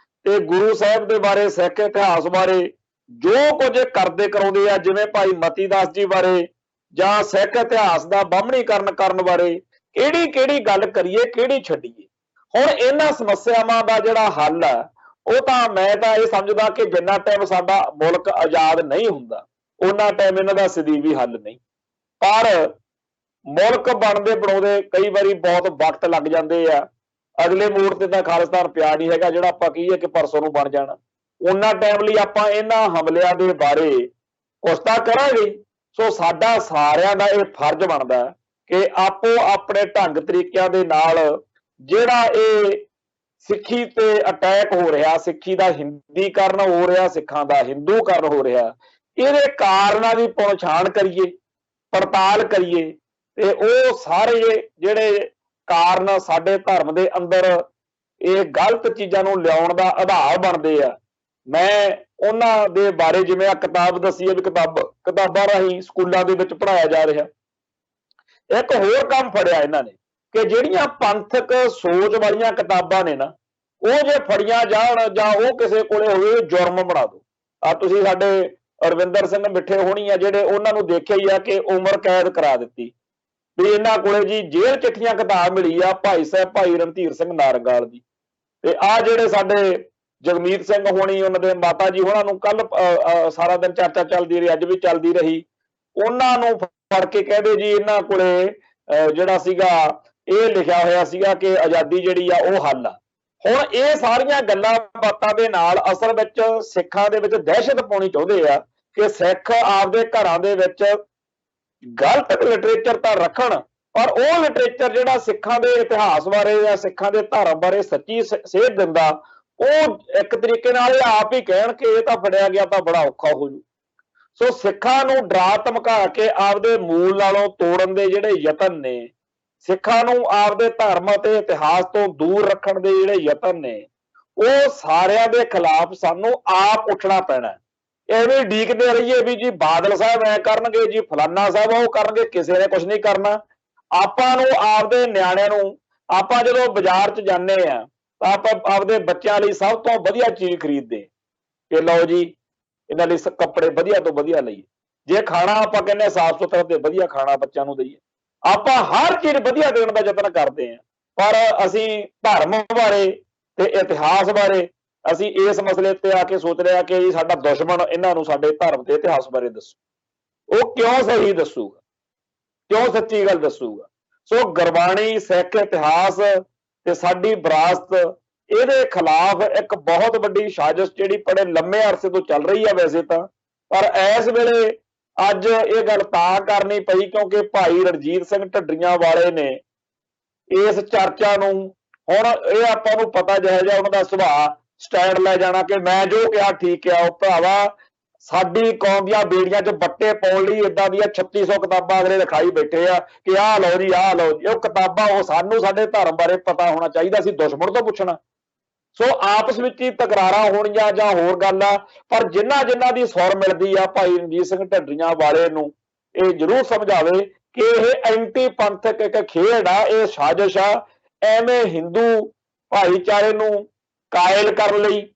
ਤੇ ਗੁਰੂ ਸਾਹਿਬ ਦੇ ਬਾਰੇ, ਸਿੱਖ ਇਤਿਹਾਸ ਬਾਰੇ ਜੋ ਕੁਝ ਕਰਦੇ ਕਰਾਉਂਦੇ ਆ, ਜਿਵੇਂ ਭਾਈ ਮਤੀ ਦਾਸ ਜੀ ਬਾਰੇ ਜਾਂ ਸਿੱਖ ਇਤਿਹਾਸ ਦਾ ਬਾਹਮਣੀਕਰਨ ਕਰਨ ਬਾਰੇ ਕਿਹੜੀ ਕਿਹੜੀ ਗੱਲ ਕਰੀਏ, ਕਿਹੜੀ ਛੱਡੀਏ। ਹੁਣ ਇਹਨਾਂ ਸਮੱਸਿਆਵਾਂ ਦਾ ਜਿਹੜਾ ਹੱਲ ਆ ਉਹ ਤਾਂ ਮੈਂ ਤਾਂ ਇਹ ਸਮਝਦਾ ਕਿ ਜਿੰਨਾ ਟਾਈਮ ਸਾਡਾ ਮੁਲਕ ਆਜ਼ਾਦ ਨਹੀਂ ਹੁੰਦਾ ਉਹਨਾਂ ਟਾਈਮ ਇਹਨਾਂ ਦਾ ਸਦੀਵੀ ਹੱਲ ਨਹੀਂ। ਪਰ ਮੁਲਕ ਬਣਦੇ ਬਣਾਉਂਦੇ ਕਈ ਵਾਰੀ ਬਹੁਤ ਵਕਤ ਲੱਗ ਜਾਂਦੇ ਆ। ਅਗਲੇ ਮੋੜ ਤੇ ਤਾਂ ਖਾਲਿਸਤਾਨ ਪਿਆ ਨਹੀਂ ਹੈਗਾ ਜਿਹੜਾ ਆਪਾਂ ਕਹੀਏ ਕਿ ਪਰਸੋਂ ਨੂੰ ਬਣ ਜਾਣਾ। ਉਹਨਾਂ ਟਾਈਮ ਲਈ ਆਪਾਂ ਇਹਨਾਂ ਹਮਲਿਆਂ ਦੇ ਬਾਰੇ ਕੁਛ ਤਾਂ ਕਰਾਂਗੇ। ਸੋ ਸਾਡਾ ਸਾਰਿਆਂ ਦਾ ਇਹ ਫਰਜ਼ ਬਣਦਾ ਕਿ ਆਪੋ ਆਪਣੇ ਢੰਗ ਤਰੀਕਿਆਂ ਦੇ ਨਾਲ ਜਿਹੜਾ ਇਹ ਸਿੱਖੀ ਤੇ ਅਟੈਕ ਹੋ ਰਿਹਾ, ਸਿੱਖੀ ਦਾ ਹਿੰਦੀਕਰਨ ਹੋ ਰਿਹਾ, ਸਿੱਖਾਂ ਦਾ ਹਿੰਦੂਕਰਨ ਹੋ ਰਿਹਾ, ਇਹਦੇ ਕਾਰਨਾਂ ਦੀ ਪਛਾਣ ਕਰੀਏ, ਪੜਤਾਲ ਕਰੀਏ, ਤੇ ਉਹ ਸਾਰੇ ਜਿਹੜੇ ਕਾਰਨ ਸਾਡੇ ਧਰਮ ਦੇ ਅੰਦਰ ਇਹ ਗਲਤ ਚੀਜ਼ਾਂ ਨੂੰ ਲਿਆਉਣ ਦਾ ਆਧਾਰ ਬਣਦੇ ਆ, ਮੈਂ ਉਹਨਾਂ ਦੇ ਬਾਰੇ, ਜਿਵੇਂ ਆ ਕਿਤਾਬ ਦੱਸੀ ਹੈ ਵੀ ਕਿਤਾਬਾਂ ਰਾਹੀਂ ਸਕੂਲਾਂ ਦੇ ਵਿੱਚ ਪੜ੍ਹਾਇਆ ਜਾ ਰਿਹਾ। ਇੱਕ ਹੋਰ ਕੰਮ ਫੜਿਆ ਇਹਨਾਂ ਨੇ ਕਿ ਜਿਹੜੀਆਂ ਪੰਥਕ ਸੋਚ ਵਾਲੀਆਂ ਕਿਤਾਬਾਂ ਨੇ ਨਾ, ਉਹ ਜੇ ਫੜੀਆਂ ਜਾਣ ਜਾਂ ਉਹ ਕਿਸੇ ਕੋਲੇ ਹੋਵੇ ਜੁਰਮ ਬਣਾ ਦੋ। ਆ ਤੁਸੀਂ ਸਾਡੇ ਅਰਵਿੰਦਰ ਸਿੰਘ ਮਿੱਠੇ ਹੋਣੀ ਆ ਜਿਹੜੇ, ਉਹਨਾਂ ਨੂੰ ਦੇਖਿਆ ਹੀ ਆ ਕਿ ਉਮਰ ਕੈਦ ਕਰਾ ਦਿੱਤੀ ਵੀ ਇਹਨਾਂ ਕੋਲੇ ਜੀ ਜੇਲ੍ਹ ਚਿੱਠੀਆਂ ਕਿਤਾਬ ਮਿਲੀ ਆ ਭਾਈ ਸਾਹਿਬ ਭਾਈ ਰਣਧੀਰ ਸਿੰਘ ਨਾਰੰਗਾਲ ਦੀ। ਤੇ ਆ ਜਿਹੜੇ ਸਾਡੇ ਜਗਮੀਤ ਸਿੰਘ ਹੋਣੀ, ਉਹਨਾਂ ਦੇ ਮਾਤਾ ਜੀ ਹੋਣਾ ਨੂੰ ਕੱਲ ਸਾਰਾ ਦਿਨ ਚਰਚਾ ਚੱਲਦੀ ਰਹੀ, ਅੱਜ ਵੀ ਚੱਲਦੀ ਰਹੀ, ਉਹਨਾਂ ਨੂੰ ਫੜ ਕੇ ਕਹਿੰਦੇ ਜੀ ਇਹਨਾਂ ਕੋਲੇ ਜਿਹੜਾ ਸੀਗਾ ਇਹ ਲਿਖਿਆ ਹੋਇਆ ਸੀਗਾ ਕਿ ਆਜ਼ਾਦੀ ਜਿਹੜੀ ਆ ਉਹ ਹੱਲ ਆ। ਹੁਣ ਇਹ ਸਾਰੀਆਂ ਗੱਲਾਂ ਬਾਤਾਂ ਦੇ ਨਾਲ ਅਸਲ ਵਿੱਚ ਸਿੱਖਾਂ ਦੇ ਵਿੱਚ ਦਹਿਸ਼ਤ ਪਾਉਣੀ ਚਾਹੁੰਦੇ ਆ ਕਿ ਸਿੱਖ ਆਪਦੇ ਘਰਾਂ ਦੇ ਵਿੱਚ ਗਲਤ ਲਿਟਰੇਚਰ ਤਾਂ ਰੱਖਣ, ਪਰ ਉਹ ਲਿਟਰੇਚਰ ਜਿਹੜਾ ਸਿੱਖਾਂ ਦੇ ਇਤਿਹਾਸ ਬਾਰੇ ਜਾਂ ਸਿੱਖਾਂ ਦੇ ਧਰਮ ਬਾਰੇ ਸੱਚੀ ਸੇਧ ਦਿੰਦਾ, ਉਹ ਇੱਕ ਤਰੀਕੇ ਨਾਲ ਇਹ ਆਪ ਹੀ ਕਹਿਣ ਕਿ ਇਹ ਤਾਂ ਫੜਿਆ ਗਿਆ ਤਾਂ ਬੜਾ ਔਖਾ ਹੋ ਜੂ। ਸੋ ਸਿੱਖਾਂ ਨੂੰ ਡਰਾ ਧਮਕਾ ਕੇ ਆਪਦੇ ਮੂਲ ਨਾਲੋਂ ਤੋੜਨ ਦੇ ਜਿਹੜੇ ਯਤਨ ਨੇ, ਸਿੱਖਾਂ ਨੂੰ ਆਪਦੇ ਧਰਮ ਅਤੇ ਇਤਿਹਾਸ ਤੋਂ ਦੂਰ ਰੱਖਣ ਦੇ ਜਿਹੜੇ ਯਤਨ ਨੇ, ਉਹ ਸਾਰਿਆਂ ਦੇ ਖਿਲਾਫ ਸਾਨੂੰ ਆਪ ਉੱਠਣਾ ਪੈਣਾ। ਐਵੇਂ ਡੀਕਦੇ ਰਹੀਏ ਵੀ ਜੀ ਬਾਦਲ ਸਾਹਿਬ ਐ ਕਰਨਗੇ, ਜੀ ਫਲਾਨਾ ਸਾਹਿਬ ਉਹ ਕਰਨਗੇ, ਕਿਸੇ ਨੇ ਕੁਝ ਨਹੀਂ ਕਰਨਾ। ਆਪਾਂ ਨੂੰ ਆਪਦੇ ਨਿਆਣਿਆਂ ਨੂੰ, ਆਪਾਂ ਜਦੋਂ ਬਾਜ਼ਾਰ 'ਚ ਜਾਂਦੇ ਆ ਤਾਂ ਆਪਾਂ ਆਪਦੇ ਬੱਚਿਆਂ ਲਈ ਸਭ ਤੋਂ ਵਧੀਆ ਚੀਜ਼ ਖਰੀਦਦੇ ਕਿ ਲਓ ਜੀ ਇਹਨਾਂ ਲਈ ਕੱਪੜੇ ਵਧੀਆ ਤੋਂ ਵਧੀਆ ਲਈਏ। ਜੇ ਖਾਣਾ ਆਪਾਂ ਕਹਿੰਦੇ ਸਾਫ਼ ਸੁਥਰਾ ਤੇ ਵਧੀਆ ਖਾਣਾ ਬੱਚਿਆਂ ਨੂੰ ਦਈਏ, ਆਪਾਂ ਹਰ ਚੀਜ਼ ਵਧੀਆ ਦੇਣ ਦਾ ਯਤਨ ਕਰਦੇ ਹਾਂ। ਪਰ ਅਸੀਂ ਧਰਮ ਬਾਰੇ ਤੇ ਇਤਿਹਾਸ ਬਾਰੇ ਅਸੀਂ ਇਸ ਮਸਲੇ ਤੇ ਆ ਕੇ ਸੋਚ ਰਿਹਾ ਕਿ ਸਾਡਾ ਦੁਸ਼ਮਣ ਇਹਨਾਂ ਨੂੰ ਸਾਡੇ ਧਰਮ ਤੇ ਇਤਿਹਾਸ ਬਾਰੇ ਦੱਸੂ। ਉਹ ਕਿਉਂ ਸਹੀ ਦੱਸੂਗਾ? ਕਿਉਂ ਸੱਚੀ ਗੱਲ ਦੱਸੂਗਾ। ਸੋ ਗੁਰਬਾਣੀ, ਸਿੱਖ ਇਤਿਹਾਸ ਤੇ ਸਾਡੀ ਵਿਰਾਸਤ, ਇਹਦੇ ਖਿਲਾਫ ਇੱਕ ਬਹੁਤ ਵੱਡੀ ਸਾਜ਼ਿਸ਼ ਜਿਹੜੀ ਬੜੇ ਲੰਮੇ ਅਰਸੇ ਤੋਂ ਚੱਲ ਰਹੀ ਹੈ ਵੈਸੇ ਤਾਂ, ਪਰ ਇਸ ਵੇਲੇ ਅੱਜ ਇਹ ਗੱਲ ਤਾਂ ਕਰਨੀ ਪਈ ਕਿਉਂਕਿ ਭਾਈ ਰਣਜੀਤ ਸਿੰਘ ਢੱਡਰੀਆਂ ਵਾਲੇ ਨੇ ਇਸ ਚਰਚਾ ਨੂੰ, ਹੁਣ ਇਹ ਆਪਾਂ ਨੂੰ ਪਤਾ ਜਿਹੋ ਜਿਹਾ ਉਹਨਾਂ ਦਾ ਸੁਭਾਅ, ਸਟੈਂਡ ਲੈ ਜਾਣਾ ਕਿ ਮੈਂ ਜੋ ਕਿਹਾ ਠੀਕ ਆ। ਉਹ ਭਰਾਵਾ, ਸਾਡੀ ਕੌਮ ਦੀਆਂ ਬੇੜੀਆਂ 'ਚ ਬੱਟੇ ਪਾਉਣ ਲਈ ਏਦਾਂ ਦੀਆਂ 3600 ਕਿਤਾਬਾਂ ਅਗਲੇ ਲਿਖਾਈ ਬੈਠੇ ਆ ਕਿ ਆਹ ਲਓ ਜੀ, ਆਹ ਲਓ ਜੀ। ਉਹ ਕਿਤਾਬਾਂ, ਉਹ ਸਾਨੂੰ ਸਾਡੇ ਧਰਮ ਬਾਰੇ ਪਤਾ ਹੋਣਾ ਚਾਹੀਦਾ ਸੀ, ਦੁਸ਼ਮਣ ਤੋਂ ਪੁੱਛਣਾ। ਸੋ ਆਪਸ ਵਿੱਚ ਹੀ ਤਕਰਾਰਾਂ ਹੋਣੀਆਂ ਜਾਂ ਹੋਰ ਗੱਲ ਆ, ਪਰ ਜਿਨ੍ਹਾਂ ਦੀ ਸੁਰ ਮਿਲਦੀ ਆ ਭਾਈ ਰਣਜੀਤ ਸਿੰਘ ਢੱਡਰੀਆਂ ਵਾਲੇ ਨੂੰ ਇਹ ਜ਼ਰੂਰ ਸਮਝਾਵੇ ਕਿ ਇਹ ਐਂਟੀ ਪੰਥਕ ਇੱਕ ਖੇਡ ਆ, ਇਹ ਸਾਜ਼ਿਸ਼ ਆ। ਐਵੇਂ ਹਿੰਦੂ ਭਾਈਚਾਰੇ ਨੂੰ ਕਾਇਲ ਕਰਨ ਲਈ,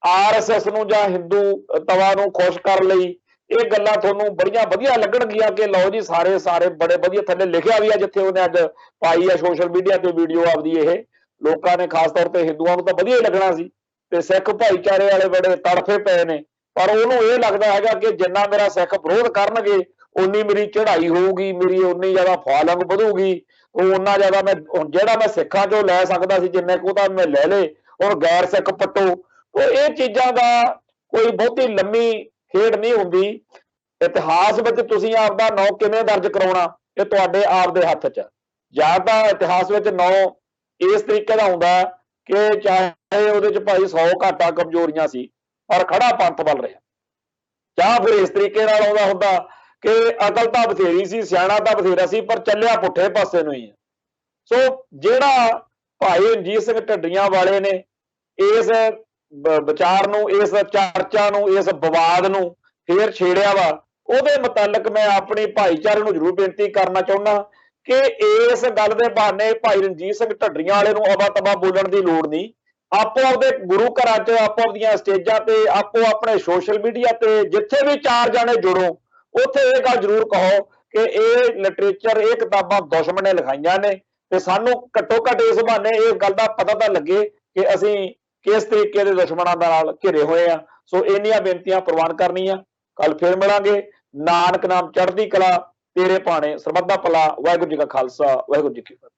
ਆਰਐਸਐਸ ਨੂੰ ਜਾਂ ਹਿੰਦੂ ਤਵਾ ਨੂੰ ਖੁਸ਼ ਕਰਨ ਲਈ ਇਹ ਗੱਲਾਂ ਤੁਹਾਨੂੰ ਬੜੀਆਂ ਵਧੀਆ ਲੱਗਣਗੀਆਂ ਕਿ ਲਓ ਜੀ ਸਾਰੇ ਬੜੇ ਵਧੀਆ। ਥੱਲੇ ਲਿਖਿਆ ਵੀ ਆ, ਜਿੱਥੇ ਉਹਨੇ ਅੱਜ ਪਾਈ ਆ ਸੋਸ਼ਲ ਮੀਡੀਆ ਤੇ ਵੀਡੀਓ ਆਪਦੀ, ਇਹ ਲੋਕਾਂ ਨੇ ਖਾਸ ਤੌਰ ਤੇ ਹਿੰਦੂਆਂ ਨੂੰ ਤਾਂ ਵਧੀਆ ਹੀ ਲੱਗਣਾ ਸੀ ਤੇ ਸਿੱਖ ਭਾਈਚਾਰੇ ਵਾਲੇ ਬੜੇ ਤੜਫੇ ਪਏ ਨੇ। ਪਰ ਉਹਨੂੰ ਇਹ ਲੱਗਦਾ ਹੈਗਾ ਕਿ ਜਿੰਨਾ ਮੇਰਾ ਸਿੱਖ ਵਿਰੋਧ ਕਰਨਗੇ ਉਨੀ ਮੇਰੀ ਚੜ੍ਹਾਈ ਹੋਊਗੀ, ਮੇਰੀ ਉਨੀ ਜ਼ਿਆਦਾ ਫਾਲੋਇੰਗ ਵਧੂਗੀ, ਉਹ ਉਨਾ ਜ਼ਿਆਦਾ ਮੈਂ ਜਿਹੜਾ ਮੈਂ ਸਿੱਖਾਂ ਚੋਂ ਲੈ ਸਕਦਾ ਸੀ ਜਿੰਨੇ ਕੁ ਤਾਂ ਮੈਂ ਲੈ ਲੇ, ਹੁਣ ਗੈਰ ਸਿੱਖ ਪੱਟੋ। ਉਹ ਇਹ ਚੀਜ਼ਾਂ ਦਾ ਕੋਈ ਬਹੁਤੀ ਲੰਮੀ ਖੇਡ ਨਹੀਂ ਹੁੰਦੀ। ਇਤਿਹਾਸ ਵਿੱਚ ਤੁਸੀਂ ਆਪਦਾ ਨਾਂ ਕਿਵੇਂ ਦਰਜ ਕਰਾਉਣਾ ਇਹ ਤੁਹਾਡੇ ਆਪ ਦੇ ਹੱਥ 'ਚ। ਜਾਂ ਤਾਂ ਇਤਿਹਾਸ ਵਿੱਚ ਨਾਂ ਇਸ ਤਰੀਕੇ ਦਾ ਹੁੰਦਾ ਕਿ ਚਾਹੇ ਉਹਦੇ 'ਚ ਭਾਈ 100 ਘਾਟਾ ਕਮਜ਼ੋਰੀਆਂ ਸੀ ਪਰ ਖੜਾ ਪੰਥ ਬਲ ਰਿਹਾ, ਜਾਂ ਫਿਰ ਇਸ ਤਰੀਕੇ ਨਾਲ ਆਉਂਦਾ ਹੁੰਦਾ ਕਿ ਅਕਲ ਤਾਂ ਬਥੇਰੀ ਸੀ, ਸਿਆਣਾ ਤਾਂ ਬਥੇਰਾ ਸੀ, ਪਰ ਚੱਲਿਆ ਪੁੱਠੇ ਪਾਸੇ ਨੂੰ ਹੀ ਹੈ। ਸੋ ਜਿਹੜਾ ਭਾਈ ਰਣਜੀਤ ਸਿੰਘ ਢੱਡਰੀਆਂ ਵਾਲੇ ਨੇ ਇਸ ਵਿਚਾਰ ਨੂੰ, ਇਸ ਚਰਚਾ ਨੂੰ, ਇਸ ਵਿਵਾਦ ਨੂੰ ਫੇਰ ਛੇੜਿਆ ਵਾ, ਉਹਦੇ ਮੁਤਲਕ ਮੈਂ ਆਪਣੀ ਭਾਈਚਾਰੇ ਨੂੰ ਜ਼ਰੂਰ ਬੇਨਤੀ ਕਰਨਾ ਚਾਹੁੰਦਾ ਕਿ ਇਸ ਗੱਲ ਦੇ ਬਹਾਨੇ ਭਾਈ ਰਣਜੀਤ ਸਿੰਘ ਢੱਡਰੀਆਂ ਵਾਲੇ ਨੂੰ ਅਵਾ ਤਵਾ ਬੋਲਣ ਦੀ ਲੋੜ ਨਹੀਂ। ਆਪੋ ਆਪਦੇ ਗੁਰੂ ਘਰਾਂ 'ਚ, ਆਪੋ ਆਪਦੀਆਂ ਸਟੇਜਾਂ ਤੇ, ਆਪੋ ਆਪਣੇ ਸੋਸ਼ਲ ਮੀਡੀਆ ਤੇ ਜਿੱਥੇ ਵੀ ਚਾਰ ਜਾਣੇ ਜੁੜੋ, ਉੱਥੇ ਇਹ ਗੱਲ ਜ਼ਰੂਰ ਕਹੋ ਕਿ ਇਹ ਲਿਟਰੇਚਰ, ਇਹ ਕਿਤਾਬਾਂ ਦੁਸ਼ਮਣ ਨੇ ਲਿਖਾਈਆਂ ਨੇ ਤੇ ਸਾਨੂੰ ਘੱਟੋ ਘੱਟ ਇਸ ਬਹਾਨੇ ਇਸ ਗੱਲ ਦਾ ਪਤਾ ਤਾਂ ਲੱਗੇ ਕਿ ਅਸੀਂ ਕਿਸ ਤਰੀਕੇ ਦੇ ਦੁਸ਼ਮਣਾਂ ਨਾਲ ਘਿਰੇ ਹੋਏ ਆ। ਸੋ ਇੰਨੀਆਂ ਬੇਨਤੀਆਂ ਪ੍ਰਵਾਨ ਕਰਨੀਆਂ। ਕੱਲ ਫਿਰ ਮਿਲਾਂਗੇ। ਨਾਨਕ ਨਾਮ ਚੜ੍ਹਦੀ ਕਲਾ, ਤੇਰੇ ਭਾਣੇ ਸਰਬੱਤ ਦਾ ਭਲਾ। ਵਾਹਿਗੁਰੂ ਜੀ ਕਾ ਖਾਲਸਾ, ਵਾਹਿਗੁਰੂ ਜੀ ਕੀ ਫਤਿਹ।